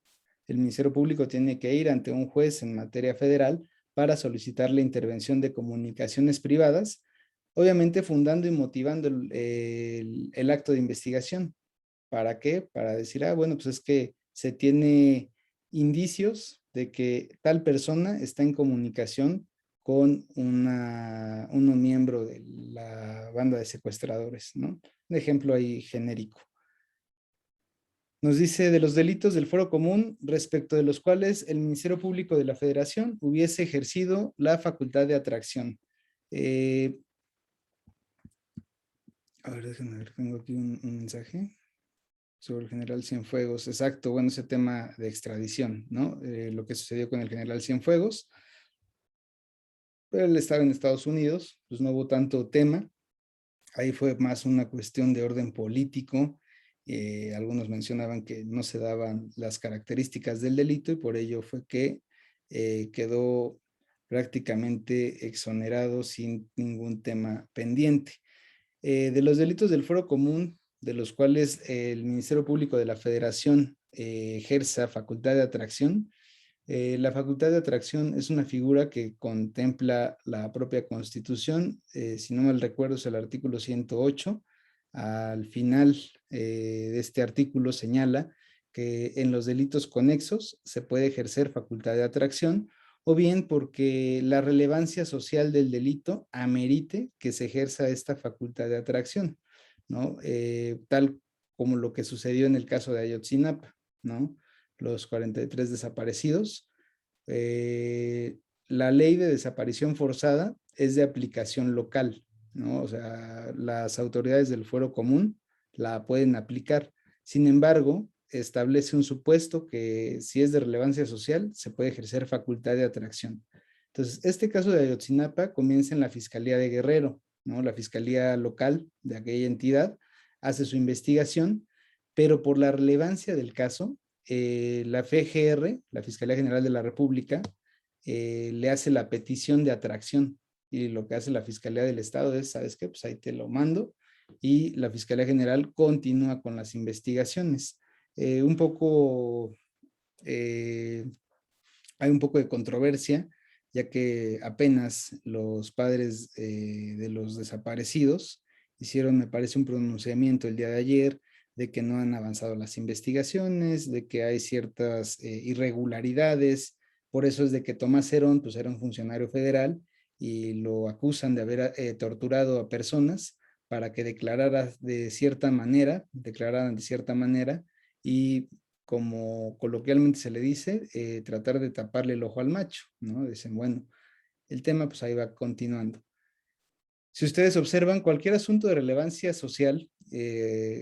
El Ministerio Público tiene que ir ante un juez en materia federal para solicitar la intervención de comunicaciones privadas, obviamente fundando y motivando el acto de investigación. ¿Para qué? Para decir, bueno, pues es que se tiene indicios de que tal persona está en comunicación con un miembro de la banda de secuestradores, ¿no? Un ejemplo ahí genérico. Nos dice de los delitos del Fuero Común respecto de los cuales el Ministerio Público de la Federación hubiese ejercido la facultad de atracción. A ver, déjenme ver, tengo aquí un mensaje sobre el general Cienfuegos. Exacto, bueno, ese tema de extradición, ¿no? Lo que sucedió con el general Cienfuegos. Pero él estaba en Estados Unidos, pues no hubo tanto tema. Ahí fue más una cuestión de orden político. Algunos mencionaban que no se daban las características del delito y por ello fue que quedó prácticamente exonerado sin ningún tema pendiente. De los delitos del Fuero Común, de los cuales el Ministerio Público de la Federación ejerza facultad de atracción, la facultad de atracción es una figura que contempla la propia Constitución, si no mal recuerdo es el artículo 108. Al final de este artículo señala que en los delitos conexos se puede ejercer facultad de atracción o bien porque la relevancia social del delito amerite que se ejerza esta facultad de atracción, ¿no? Tal como lo que sucedió en el caso de Ayotzinapa, ¿no? Los 43 desaparecidos. La ley de desaparición forzada es de aplicación local, ¿no? O sea, las autoridades del Fuero Común la pueden aplicar. Sin embargo, establece un supuesto que si es de relevancia social, se puede ejercer facultad de atracción. Entonces, este caso de Ayotzinapa comienza en la Fiscalía de Guerrero, ¿no? La Fiscalía local de aquella entidad hace su investigación, pero por la relevancia del caso, la FGR, la Fiscalía General de la República, le hace la petición de atracción y lo que hace la Fiscalía del Estado es, ¿sabes qué? Pues ahí te lo mando y la Fiscalía General continúa con las investigaciones. Hay un poco de controversia, ya que apenas los padres de los desaparecidos hicieron, me parece, un pronunciamiento el día de ayer de que no han avanzado las investigaciones, de que hay ciertas irregularidades. Por eso es de que Tomás Herón, pues era un funcionario federal y lo acusan de haber torturado a personas para que declararan de cierta manera y como coloquialmente se le dice, tratar de taparle el ojo al macho, ¿no? Dicen, bueno, el tema pues ahí va continuando. Si ustedes observan cualquier asunto de relevancia social,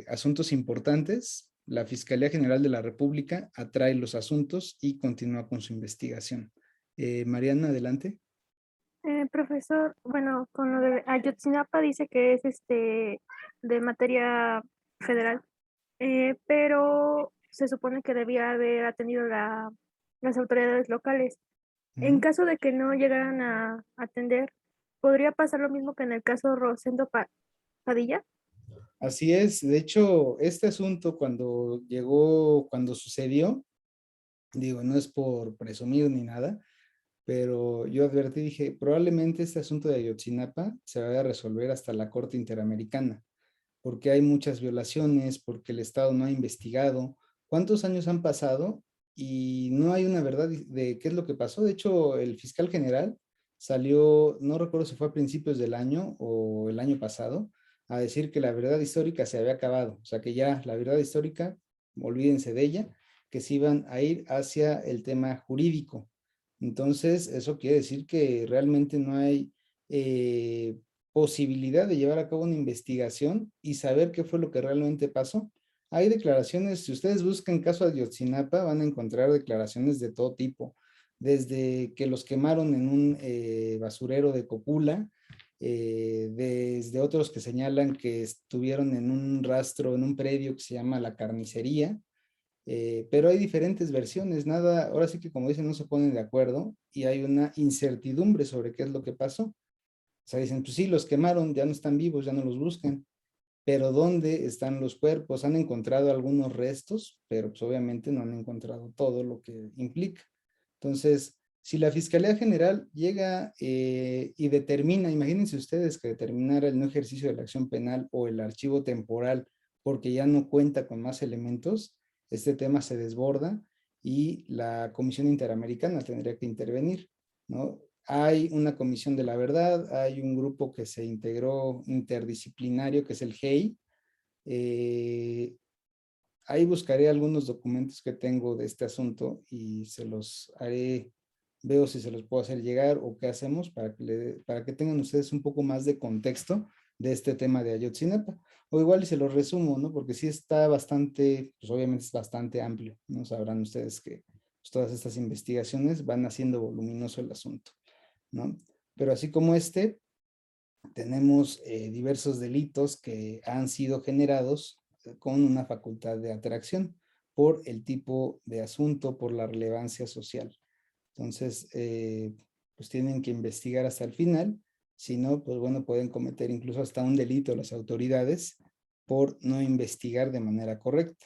asuntos importantes, la Fiscalía General de la República atrae los asuntos y continúa con su investigación. Mariana, adelante. Profesor, bueno, con lo de Ayotzinapa dice que es de materia federal, pero se supone que debía haber atendido las autoridades locales. En caso de que no llegaran a atender, ¿podría pasar lo mismo que en el caso Rosendo Padilla? Así es, de hecho, este asunto cuando sucedió, digo, no es por presumir ni nada, pero yo advertí, dije, probablemente este asunto de Ayotzinapa se vaya a resolver hasta la Corte Interamericana, porque hay muchas violaciones, porque el Estado no ha investigado. ¿Cuántos años han pasado? Y no hay una verdad de qué es lo que pasó. De hecho, el fiscal general salió, no recuerdo si fue a principios del año o el año pasado, a decir que la verdad histórica se había acabado. O sea, que ya la verdad histórica, olvídense de ella, que se iban a ir hacia el tema jurídico. Entonces, eso quiere decir que realmente no hay posibilidad de llevar a cabo una investigación y saber qué fue lo que realmente pasó. Hay declaraciones, si ustedes buscan caso Ayotzinapa, van a encontrar declaraciones de todo tipo, desde que los quemaron en un basurero de Cocula, desde otros que señalan que estuvieron en un rastro, en un predio que se llama La Carnicería, pero hay diferentes versiones, nada, ahora sí que como dicen, no se ponen de acuerdo y hay una incertidumbre sobre qué es lo que pasó. O sea, dicen, pues sí, los quemaron, ya no están vivos, ya no los buscan, pero ¿dónde están los cuerpos? Han encontrado algunos restos, pero pues obviamente no han encontrado todo lo que implica. Entonces, si la Fiscalía General llega y determina, imagínense ustedes que determinara el no ejercicio de la acción penal o el archivo temporal porque ya no cuenta con más elementos, este tema se desborda y la Comisión Interamericana tendría que intervenir, ¿no? Hay una comisión de la verdad, hay un grupo que se integró interdisciplinario que es el GEI. Ahí buscaré algunos documentos que tengo de este asunto y se los haré, veo si se los puedo hacer llegar o qué hacemos para que tengan ustedes un poco más de contexto de este tema de Ayotzinapa. O igual y se los resumo, ¿no? Porque sí está bastante, pues obviamente es bastante amplio, ¿no? Sabrán ustedes que pues, todas estas investigaciones van haciendo voluminoso el asunto, ¿no? Pero así como este, tenemos diversos delitos que han sido generados con una facultad de atracción por el tipo de asunto, por la relevancia social. Entonces, pues tienen que investigar hasta el final, si no, pues bueno, pueden cometer incluso hasta un delito las autoridades por no investigar de manera correcta.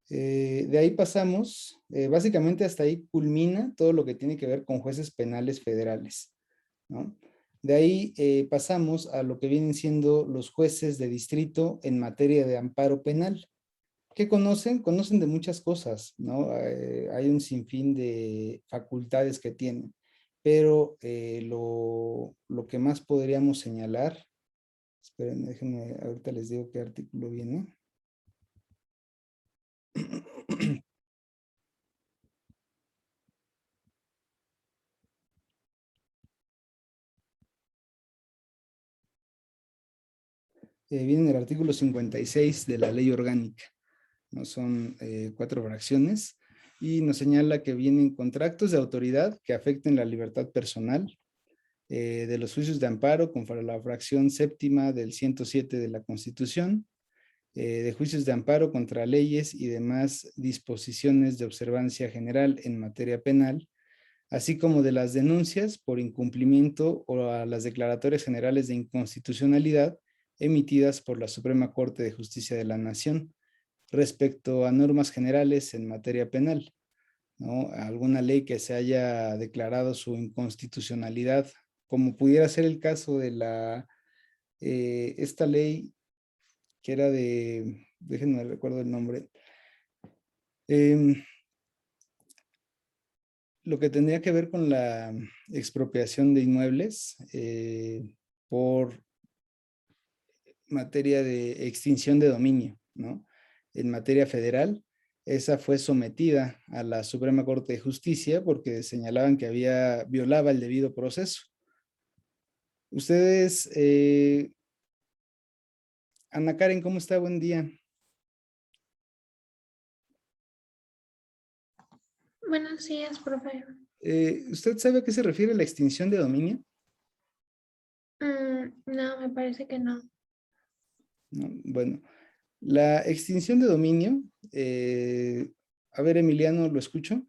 De ahí pasamos, básicamente hasta ahí culmina todo lo que tiene que ver con jueces penales federales, ¿no? De ahí pasamos a lo que vienen siendo los jueces de distrito en materia de amparo penal. ¿Qué conocen? Conocen de muchas cosas, ¿no? Hay un sinfín de facultades que tienen, pero lo que más podríamos señalar, esperen, déjenme, ahorita les digo qué artículo viene. Viene en el artículo 56 de la ley orgánica, ¿no? Son 4 fracciones y nos señala que vienen contratos de autoridad que afecten la libertad personal, de los juicios de amparo conforme a la fracción séptima del 107 de la Constitución, de juicios de amparo contra leyes y demás disposiciones de observancia general en materia penal, así como de las denuncias por incumplimiento o a las declaratorias generales de inconstitucionalidad emitidas por la Suprema Corte de Justicia de la Nación respecto a normas generales en materia penal, ¿no? Alguna ley que se haya declarado su inconstitucionalidad, como pudiera ser el caso de esta ley que era déjenme recuerdo el nombre, lo que tendría que ver con la expropiación de inmuebles por materia de extinción de dominio, ¿no? En materia federal, esa fue sometida a la Suprema Corte de Justicia porque señalaban que violaba el debido proceso. Ustedes, Ana Karen, ¿cómo está? Buen día. Buenos días, profe. ¿Usted sabe a qué se refiere la extinción de dominio? No, me parece que no. No, bueno, la extinción de dominio, a ver, Emiliano, ¿lo escucho?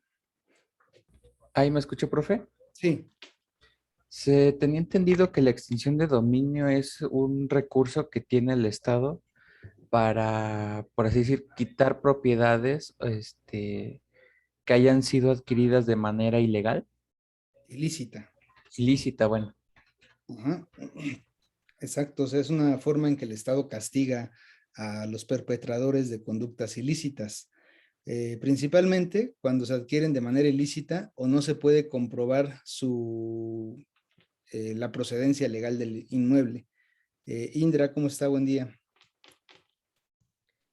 ¿Ahí me escuchó, profe? Sí. Se tenía entendido que la extinción de dominio es un recurso que tiene el Estado para, por así decir, quitar propiedades, que hayan sido adquiridas de manera ilegal. Ilícita. Ilícita, bueno. Ajá. Exacto, o sea, es una forma en que el Estado castiga a los perpetradores de conductas ilícitas, principalmente cuando se adquieren de manera ilícita o no se puede comprobar la procedencia legal del inmueble. Indra, ¿cómo está? Buen día.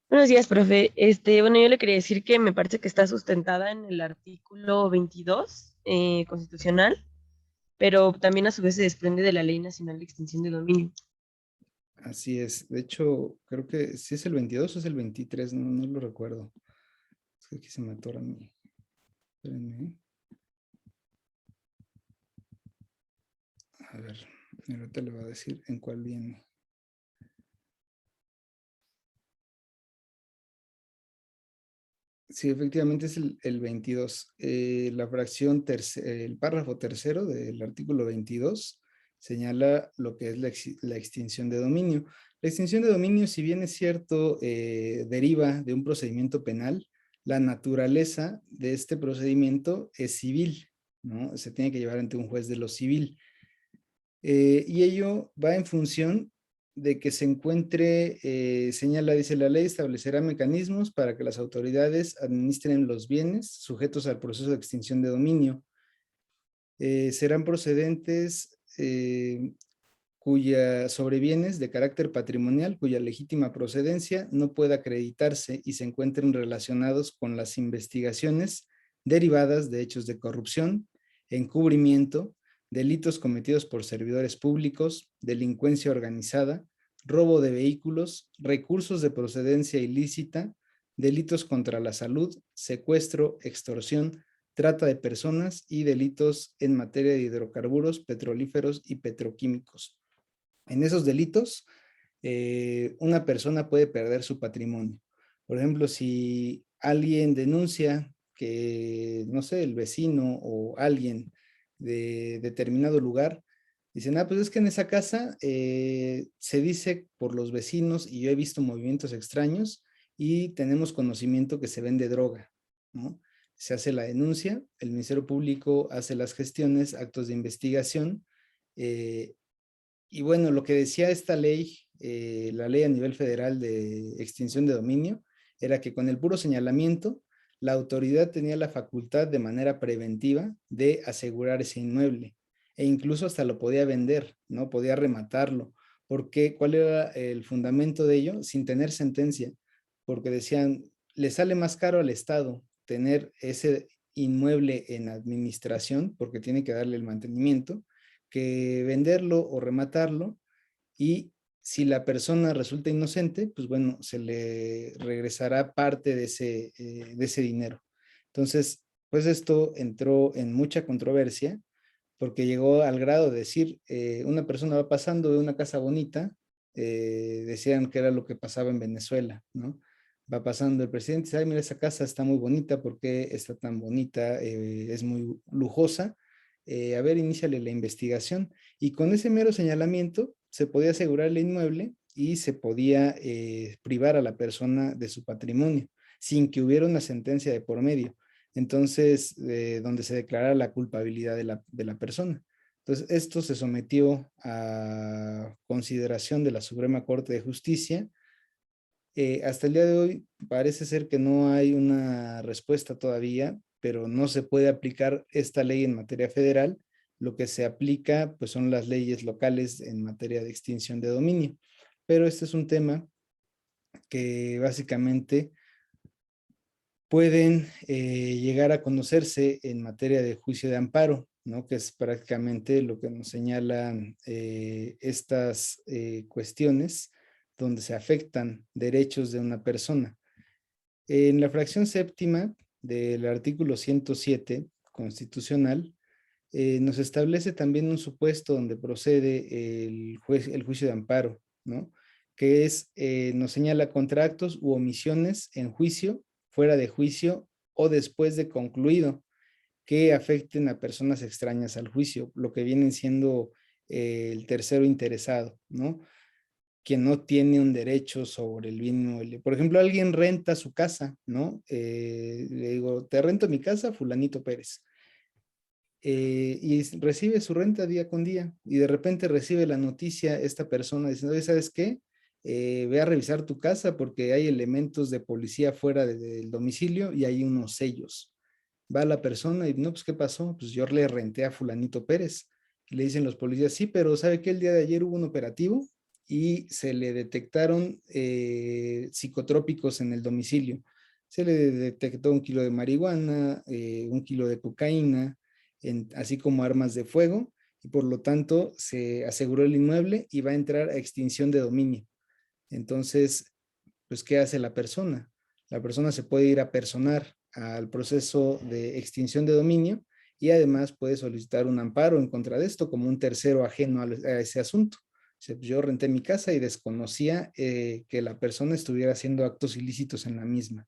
Buenos días, profe. Bueno, yo le quería decir que me parece que está sustentada en el artículo 22 constitucional, pero también a su vez se desprende de la Ley Nacional de Extinción de Dominio. Así es. De hecho, creo que si es el 22 o es el 23, no lo recuerdo. Es que aquí se me atora a mí. Espérenme. A ver, ahorita le voy a decir en cuál viene. Sí, efectivamente es el 22. La fracción, el párrafo tercero del artículo 22 señala lo que es la extinción de dominio. La extinción de dominio, si bien es cierto, deriva de un procedimiento penal, la naturaleza de este procedimiento es civil, ¿no? Se tiene que llevar ante un juez de lo civil. Y ello va en función de que se encuentre, señala, dice, la ley establecerá mecanismos para que las autoridades administren los bienes sujetos al proceso de extinción de dominio. Serán procedentes cuya sobrebienes de carácter patrimonial, cuya legítima procedencia no pueda acreditarse y se encuentren relacionados con las investigaciones derivadas de hechos de corrupción, encubrimiento, delitos cometidos por servidores públicos, delincuencia organizada, robo de vehículos, recursos de procedencia ilícita, delitos contra la salud, secuestro, extorsión, trata de personas y delitos en materia de hidrocarburos, petrolíferos y petroquímicos. En esos delitos, una persona puede perder su patrimonio. Por ejemplo, si alguien denuncia que, no sé, el vecino o alguien de determinado lugar, dicen, pues es que en esa casa se dice por los vecinos y yo he visto movimientos extraños y tenemos conocimiento que se vende droga, ¿no? Se hace la denuncia, el Ministerio Público hace las gestiones, actos de investigación, y bueno, lo que decía esta ley, la ley a nivel federal de extinción de dominio, era que con el puro señalamiento, la autoridad tenía la facultad de manera preventiva de asegurar ese inmueble e incluso hasta lo podía vender, ¿no? Podía rematarlo. Porque, ¿cuál era el fundamento de ello? Sin tener sentencia, porque decían, le sale más caro al Estado tener ese inmueble en administración, porque tiene que darle el mantenimiento, que venderlo o rematarlo, y si la persona resulta inocente, pues bueno, se le regresará parte de ese dinero. Entonces, pues esto entró en mucha controversia, porque llegó al grado de decir, una persona va pasando de una casa bonita, decían que era lo que pasaba en Venezuela, ¿no? Va pasando el presidente, dice, ay, mira, esa casa está muy bonita, ¿por qué está tan bonita? Es muy lujosa. A ver, iníciale la investigación. Y con ese mero señalamiento se podía asegurar el inmueble y se podía privar a la persona de su patrimonio, sin que hubiera una sentencia de por medio. Entonces, donde se declarara la culpabilidad de la persona. Entonces, esto se sometió a consideración de la Suprema Corte de Justicia. Hasta el día de hoy parece ser que no hay una respuesta todavía, pero no se puede aplicar esta ley en materia federal. Lo que se aplica pues son las leyes locales en materia de extinción de dominio. Pero este es un tema que básicamente pueden llegar a conocerse en materia de juicio de amparo, ¿no? Que es prácticamente lo que nos señalan estas cuestiones donde se afectan derechos de una persona. En la fracción séptima del artículo 107 constitucional, nos establece también un supuesto donde procede el juicio de amparo, ¿no? Que es, nos señala contra actos u omisiones en juicio, fuera de juicio o después de concluido que afecten a personas extrañas al juicio, lo que vienen siendo el tercero interesado, ¿no? Quien no tiene un derecho sobre el bien inmueble. Por ejemplo, alguien renta su casa, ¿no? Le digo, te rento mi casa, fulanito Pérez. Y recibe su renta día con día y de repente recibe la noticia esta persona diciendo, oye, ¿sabes qué? Ve a revisar tu casa porque hay elementos de policía fuera del domicilio y hay unos sellos. Va la persona y no, pues ¿qué pasó? Pues yo le renté a fulanito Pérez. Y le dicen los policías, sí, pero ¿sabe qué? El día de ayer hubo un operativo y se le detectaron psicotrópicos en el domicilio. Se le detectó 1 kilo de marihuana, 1 kilo de cocaína, así como armas de fuego, y por lo tanto se aseguró el inmueble y va a entrar a extinción de dominio. Entonces, pues, ¿qué hace la persona? La persona se puede ir a personar al proceso de extinción de dominio y además puede solicitar un amparo en contra de esto como un tercero ajeno a ese asunto. O sea, yo renté mi casa y desconocía que la persona estuviera haciendo actos ilícitos en la misma,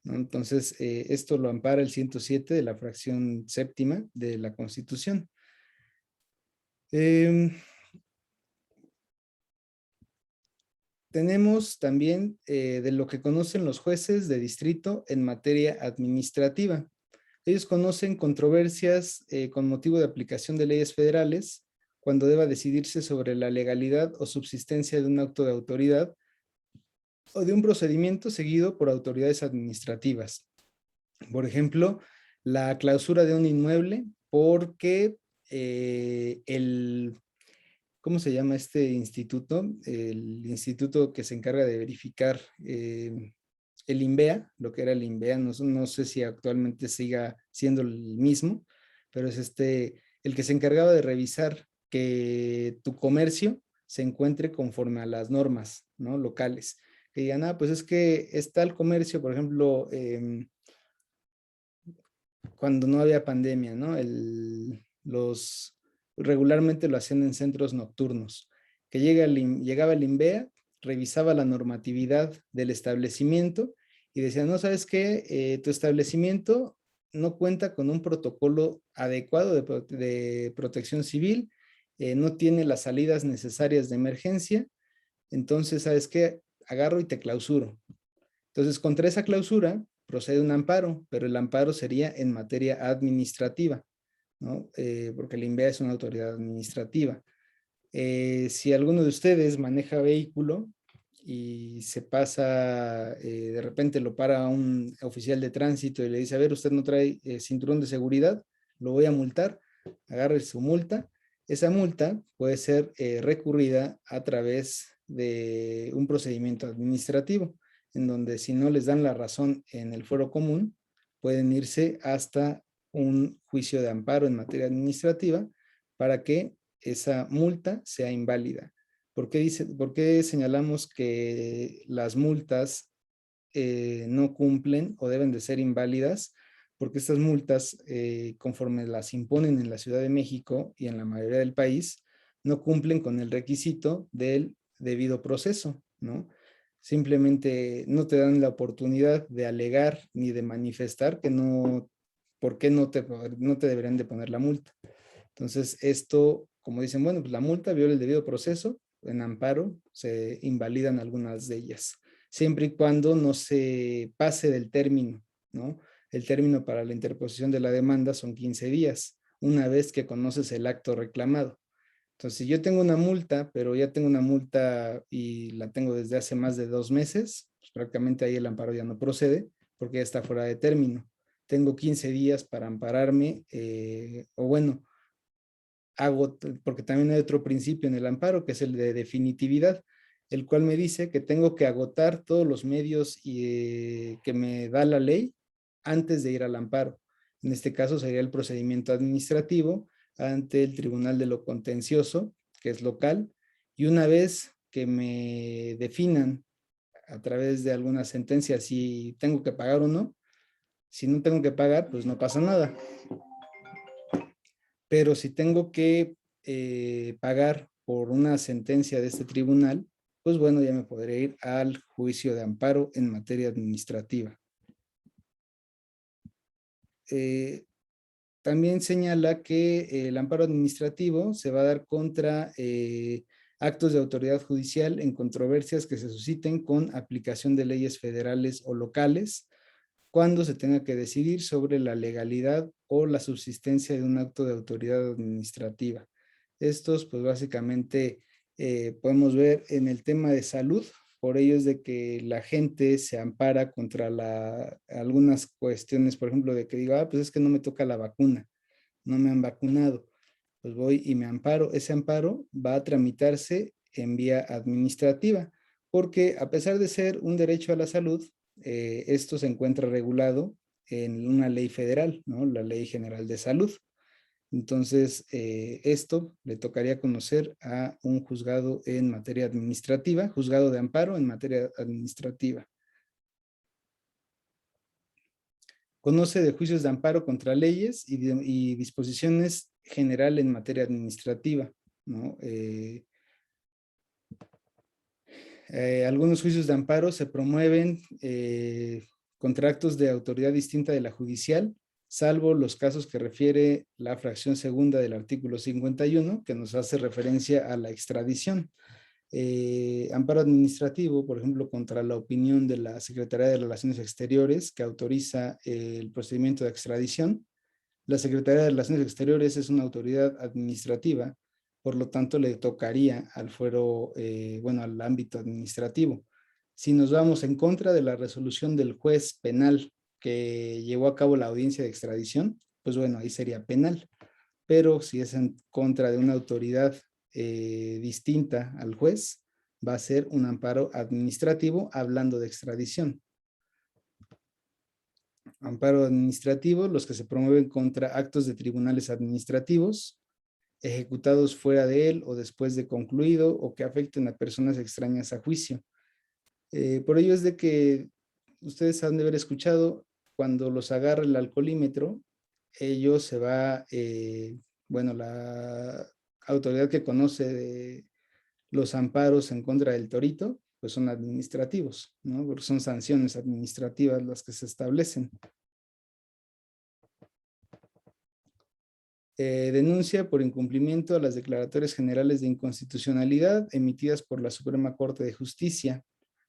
¿no? Entonces, esto lo ampara el 107 de la fracción séptima de la Constitución. Tenemos también de lo que conocen los jueces de distrito en materia administrativa. Ellos conocen controversias con motivo de aplicación de leyes federales cuando deba decidirse sobre la legalidad o subsistencia de un acto de autoridad o de un procedimiento seguido por autoridades administrativas. Por ejemplo, la clausura de un inmueble porque ¿cómo se llama este instituto? El instituto que se encarga de verificar el INVEA, lo que era el INVEA, no sé si actualmente siga siendo el mismo, pero es el que se encargaba de revisar que tu comercio se encuentre conforme a las normas, ¿no?, locales. Que digan, pues es que está el comercio, por ejemplo, cuando no había pandemia, ¿no? Regularmente lo hacían en centros nocturnos, que llegaba el INVEA, revisaba la normatividad del establecimiento y decía, no, ¿sabes qué? Tu establecimiento no cuenta con un protocolo adecuado de protección civil, no tiene las salidas necesarias de emergencia, entonces, ¿sabes qué? Agarro y te clausuro. Entonces, contra esa clausura procede un amparo, pero el amparo sería en materia administrativa, ¿no? Porque el INVEA es una autoridad administrativa. Si alguno de ustedes maneja vehículo y se pasa, de repente lo para un oficial de tránsito y le dice, a ver, usted no trae cinturón de seguridad, lo voy a multar, agarre su multa. Esa multa puede ser recurrida a través de un procedimiento administrativo, en donde si no les dan la razón en el fuero común, pueden irse hasta un juicio de amparo en materia administrativa para que esa multa sea inválida. ¿Por qué señalamos que las multas no cumplen o deben de ser inválidas? Porque estas multas, conforme las imponen en la Ciudad de México y en la mayoría del país, no cumplen con el requisito del debido proceso, ¿no? Simplemente no te dan la oportunidad de alegar ni de manifestar por qué no te deberían de poner la multa. Entonces, esto, como dicen, bueno, pues la multa viola el debido proceso, en amparo se invalidan algunas de ellas, siempre y cuando no se pase del término, ¿no? El término para la interposición de la demanda son 15 días, una vez que conoces el acto reclamado. Entonces, si yo tengo una multa, pero ya tengo una multa y la tengo desde hace más de 2 meses, pues prácticamente ahí el amparo ya no procede porque ya está fuera de término. Tengo 15 días para ampararme, o bueno, porque también hay otro principio en el amparo, que es el de definitividad, el cual me dice que tengo que agotar todos los medios que me da la ley antes de ir al amparo. En este caso sería el procedimiento administrativo ante el Tribunal de lo Contencioso, que es local, y una vez que me definan a través de alguna sentencia si tengo que pagar o no, si no tengo que pagar, pues no pasa nada. Pero si tengo que pagar por una sentencia de este tribunal, pues bueno, ya me podré ir al juicio de amparo en materia administrativa. También señala que el amparo administrativo se va a dar contra actos de autoridad judicial en controversias que se susciten con aplicación de leyes federales o locales, cuando se tenga que decidir sobre la legalidad o la subsistencia de un acto de autoridad administrativa. Estos, pues básicamente podemos ver en el tema de salud, por ello es de que la gente se ampara contra algunas cuestiones, por ejemplo, de que diga, pues es que no me toca la vacuna, no me han vacunado, pues voy y me amparo. Ese amparo va a tramitarse en vía administrativa, porque a pesar de ser un derecho a la salud, esto se encuentra regulado en una ley federal, ¿no? La Ley General de Salud. Entonces, esto le tocaría conocer a un juzgado en materia administrativa, juzgado de amparo en materia administrativa. Conoce de juicios de amparo contra leyes y disposiciones general en materia administrativa, ¿no? Algunos juicios de amparo se promueven contra actos de autoridad distinta de la judicial, salvo los casos que refiere la fracción segunda del artículo 51, que nos hace referencia a la extradición. Amparo administrativo, por ejemplo, contra la opinión de la Secretaría de Relaciones Exteriores, que autoriza el procedimiento de extradición. La Secretaría de Relaciones Exteriores es una autoridad administrativa, por lo tanto le tocaría al fuero, al ámbito administrativo. Si nos vamos en contra de la resolución del juez penal que llevó a cabo la audiencia de extradición, pues bueno, ahí sería penal. Pero si es en contra de una autoridad distinta al juez, va a ser un amparo administrativo hablando de extradición. Amparo administrativo, los que se promueven contra actos de tribunales administrativos, ejecutados fuera de él o después de concluido o que afecten a personas extrañas a juicio. Por ello es de que ustedes han de haber escuchado, cuando los agarra el alcoholímetro, ello se va, la autoridad que conoce de los amparos en contra del torito, pues son administrativos, ¿no? Porque son sanciones administrativas las que se establecen. Denuncia por incumplimiento a las declaratorias generales de inconstitucionalidad emitidas por la Suprema Corte de Justicia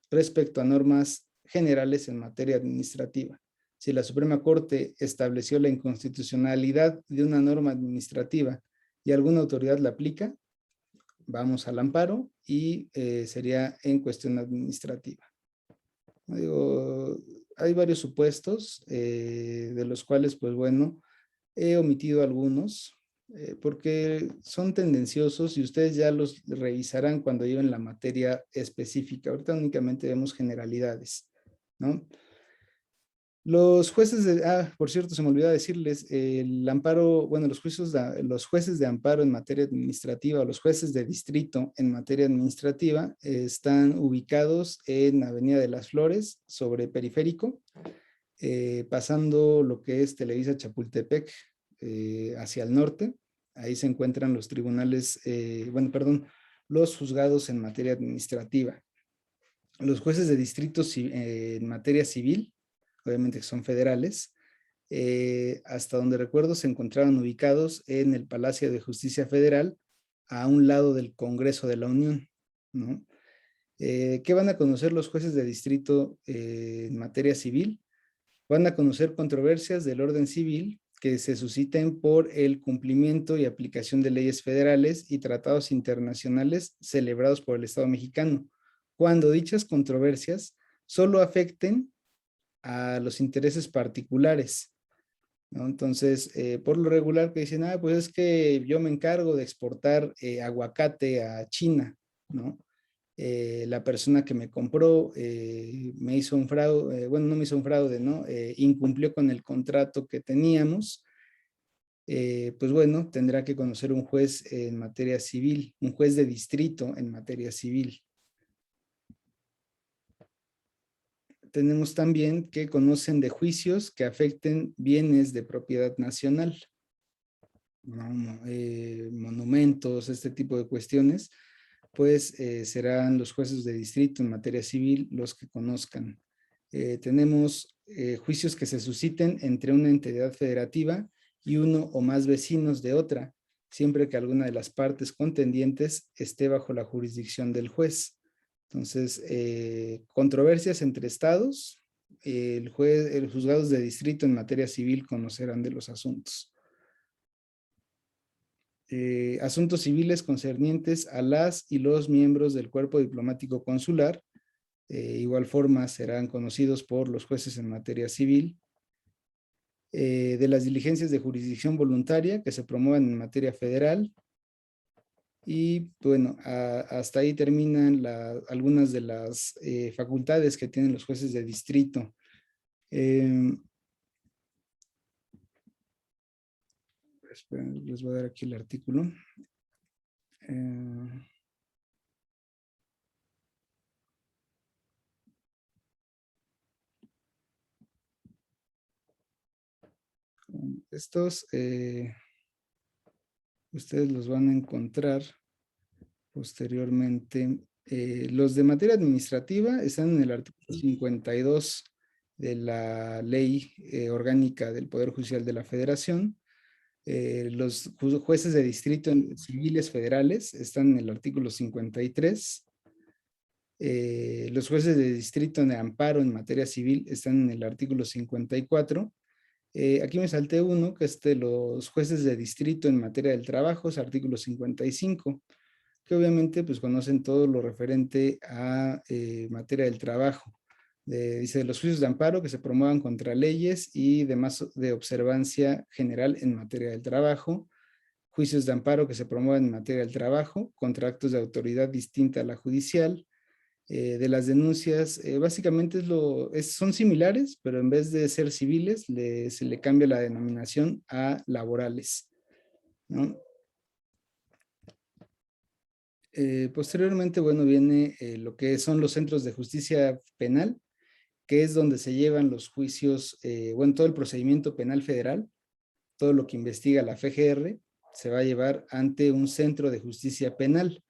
respecto a normas generales en materia administrativa. Si la Suprema Corte estableció la inconstitucionalidad de una norma administrativa y alguna autoridad la aplica, vamos al amparo y sería en cuestión administrativa. Hay varios supuestos de los cuales, pues bueno, he omitido algunos porque son tendenciosos y ustedes ya los revisarán cuando lleven la materia específica. Ahorita únicamente vemos generalidades, ¿no? Los jueces por cierto, se me olvidó decirles, el amparo, los jueces de amparo en materia administrativa, los jueces de distrito en materia administrativa están ubicados en Avenida de las Flores, sobre Periférico, pasando lo que es Televisa Chapultepec hacia el norte. Ahí se encuentran los tribunales, los juzgados en materia administrativa. Los jueces de distrito en materia civil, obviamente que son federales, hasta donde recuerdo se encontraban ubicados en el Palacio de Justicia Federal, a un lado del Congreso de la Unión, ¿no? ¿Qué van a conocer los jueces de distrito en materia civil? Van a conocer controversias del orden civil que se susciten por el cumplimiento y aplicación de leyes federales y tratados internacionales celebrados por el Estado mexicano, cuando dichas controversias solo afecten a los intereses particulares, ¿no? Entonces, por lo regular que dicen, pues es que yo me encargo de exportar aguacate a China, ¿no? La persona que me compró me hizo un fraude, no me hizo un fraude, ¿no? Incumplió con el contrato que teníamos, pues bueno, tendrá que conocer un juez en materia civil, un juez de distrito en materia civil. Tenemos también que conocen de juicios que afecten bienes de propiedad nacional, monumentos, este tipo de cuestiones, pues serán los jueces de distrito en materia civil los que conozcan. Tenemos juicios que se susciten entre una entidad federativa y uno o más vecinos de otra, siempre que alguna de las partes contendientes esté bajo la jurisdicción del juez. Entonces, controversias entre estados, los juzgados de distrito en materia civil conocerán de los asuntos. Asuntos civiles concernientes a las y los miembros del cuerpo diplomático consular, igual forma serán conocidos por los jueces en materia civil. De las diligencias de jurisdicción voluntaria que se promuevan en materia federal. Y bueno, hasta ahí terminan algunas de las facultades que tienen los jueces de distrito. esperen, les voy a dar aquí el artículo. Eh, estos ustedes los van a encontrar posteriormente. Los de materia administrativa están en el artículo 52 de la Ley Orgánica del Poder Judicial de la Federación. Los jueces de distrito civiles federales están en el artículo 53. Los jueces de distrito de amparo en materia civil están en el artículo 54. Aquí me salté uno, que es de los jueces de distrito en materia del trabajo, es artículo 55, que obviamente pues conocen todo lo referente a materia del trabajo. Dice, los juicios de amparo que se promuevan contra leyes y demás de observancia general en materia del trabajo, juicios de amparo que se promuevan en materia del trabajo, contra actos de autoridad distinta a la judicial. De las denuncias, básicamente son similares, pero en vez de ser civiles, se le cambia la denominación a laborales, ¿no? Posteriormente, bueno, viene lo que son los centros de justicia penal, que es donde se llevan los juicios, bueno, todo el procedimiento penal federal, todo lo que investiga la FGR, se va a llevar ante un centro de justicia penal.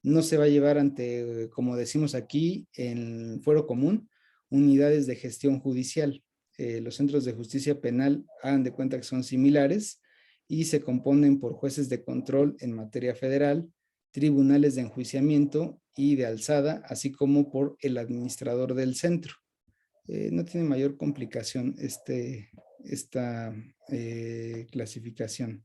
No se va a llevar ante, como decimos aquí, en fuero común, unidades de gestión judicial. Los centros de justicia penal, hagan de cuenta que son similares y se componen por jueces de control en materia federal, tribunales de enjuiciamiento y de alzada, así como por el administrador del centro. No tiene mayor complicación esta clasificación,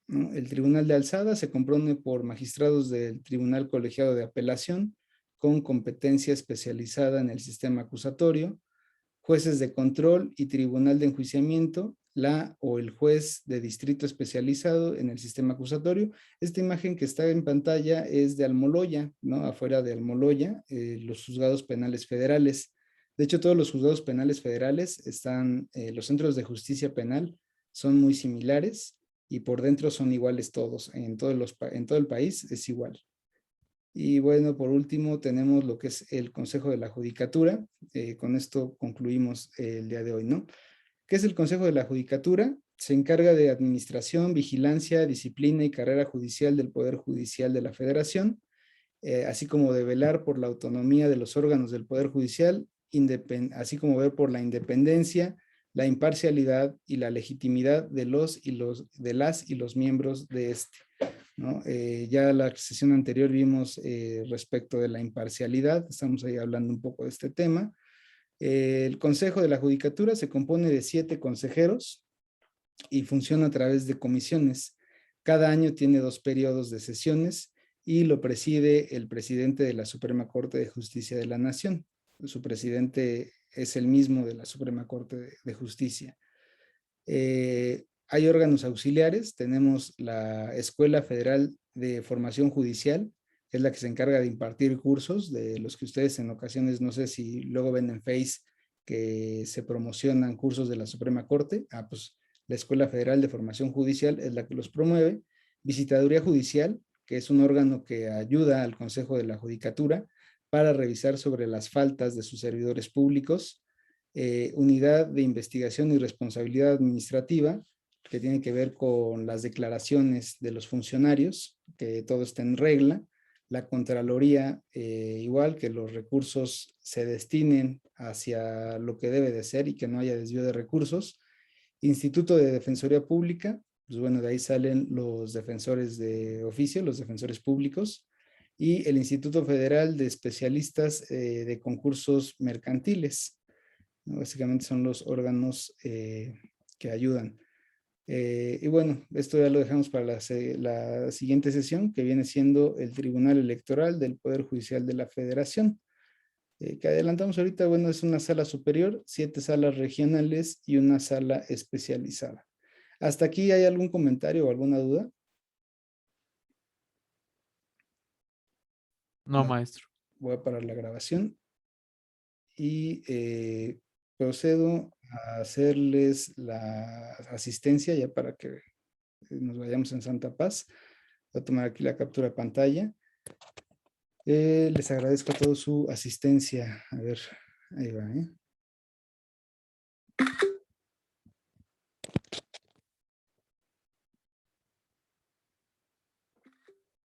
¿no? El tribunal de alzada se compone por magistrados del Tribunal Colegiado de Apelación con competencia especializada en el sistema acusatorio, jueces de control y tribunal de enjuiciamiento, la o el juez de distrito especializado en el sistema acusatorio. Esta imagen que está en pantalla es de Almoloya, ¿no? Afuera de Almoloya, los juzgados penales federales. De hecho, todos los juzgados penales federales están, los centros de justicia penal son muy similares y por dentro son iguales todos, en todo el país es igual. Y bueno, por último tenemos lo que es el Consejo de la Judicatura. Con esto concluimos el día de hoy, ¿no? ¿Qué es el Consejo de la Judicatura? Se encarga de administración, vigilancia, disciplina y carrera judicial del Poder Judicial de la Federación, así como de velar por la autonomía de los órganos del Poder Judicial, así como ver por la independencia, la imparcialidad y la legitimidad de las y los miembros de este, ¿no? Ya la sesión anterior vimos respecto de la imparcialidad, estamos ahí hablando un poco de este tema. El Consejo de la Judicatura se compone de 7 consejeros y funciona a través de comisiones. Cada año tiene 2 periodos de sesiones y lo preside el presidente de la Suprema Corte de Justicia de la Nación. Su presidente es el mismo de la Suprema Corte de Justicia. Hay órganos auxiliares, tenemos la Escuela Federal de Formación Judicial, que es la que se encarga de impartir cursos, de los que ustedes en ocasiones, no sé si luego ven en Face que se promocionan cursos de la Suprema Corte. Pues la Escuela Federal de Formación Judicial es la que los promueve. Visitaduría Judicial, que es un órgano que ayuda al Consejo de la Judicatura para revisar sobre las faltas de sus servidores públicos. Unidad de Investigación y Responsabilidad Administrativa, que tiene que ver con las declaraciones de los funcionarios, que todo esté en regla. La Contraloría, igual, que los recursos se destinen hacia lo que debe de ser y que no haya desvío de recursos. Instituto de Defensoría Pública, pues bueno, de ahí salen los defensores de oficio, los defensores públicos, y el Instituto Federal de Especialistas de Concursos Mercantiles, ¿no? Básicamente son los órganos que ayudan. Y bueno, esto ya lo dejamos para la siguiente sesión, que viene siendo el Tribunal Electoral del Poder Judicial de la Federación. Que adelantamos ahorita, bueno, es una sala superior, 7 salas regionales y una sala especializada. ¿Hasta aquí hay algún comentario o alguna duda? No, maestro. Voy a parar la grabación y procedo a hacerles la asistencia ya para que nos vayamos en santa paz. Voy a tomar aquí la captura de pantalla. Les agradezco a todos su asistencia. A ver, ahí va, ¿eh?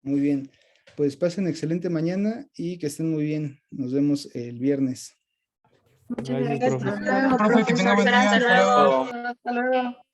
Muy bien, pues pasen excelente mañana y que estén muy bien. Nos vemos el viernes. Muchas Gracias, gracias. profe. Profe, que tenga buen día. Hasta luego. Hasta luego.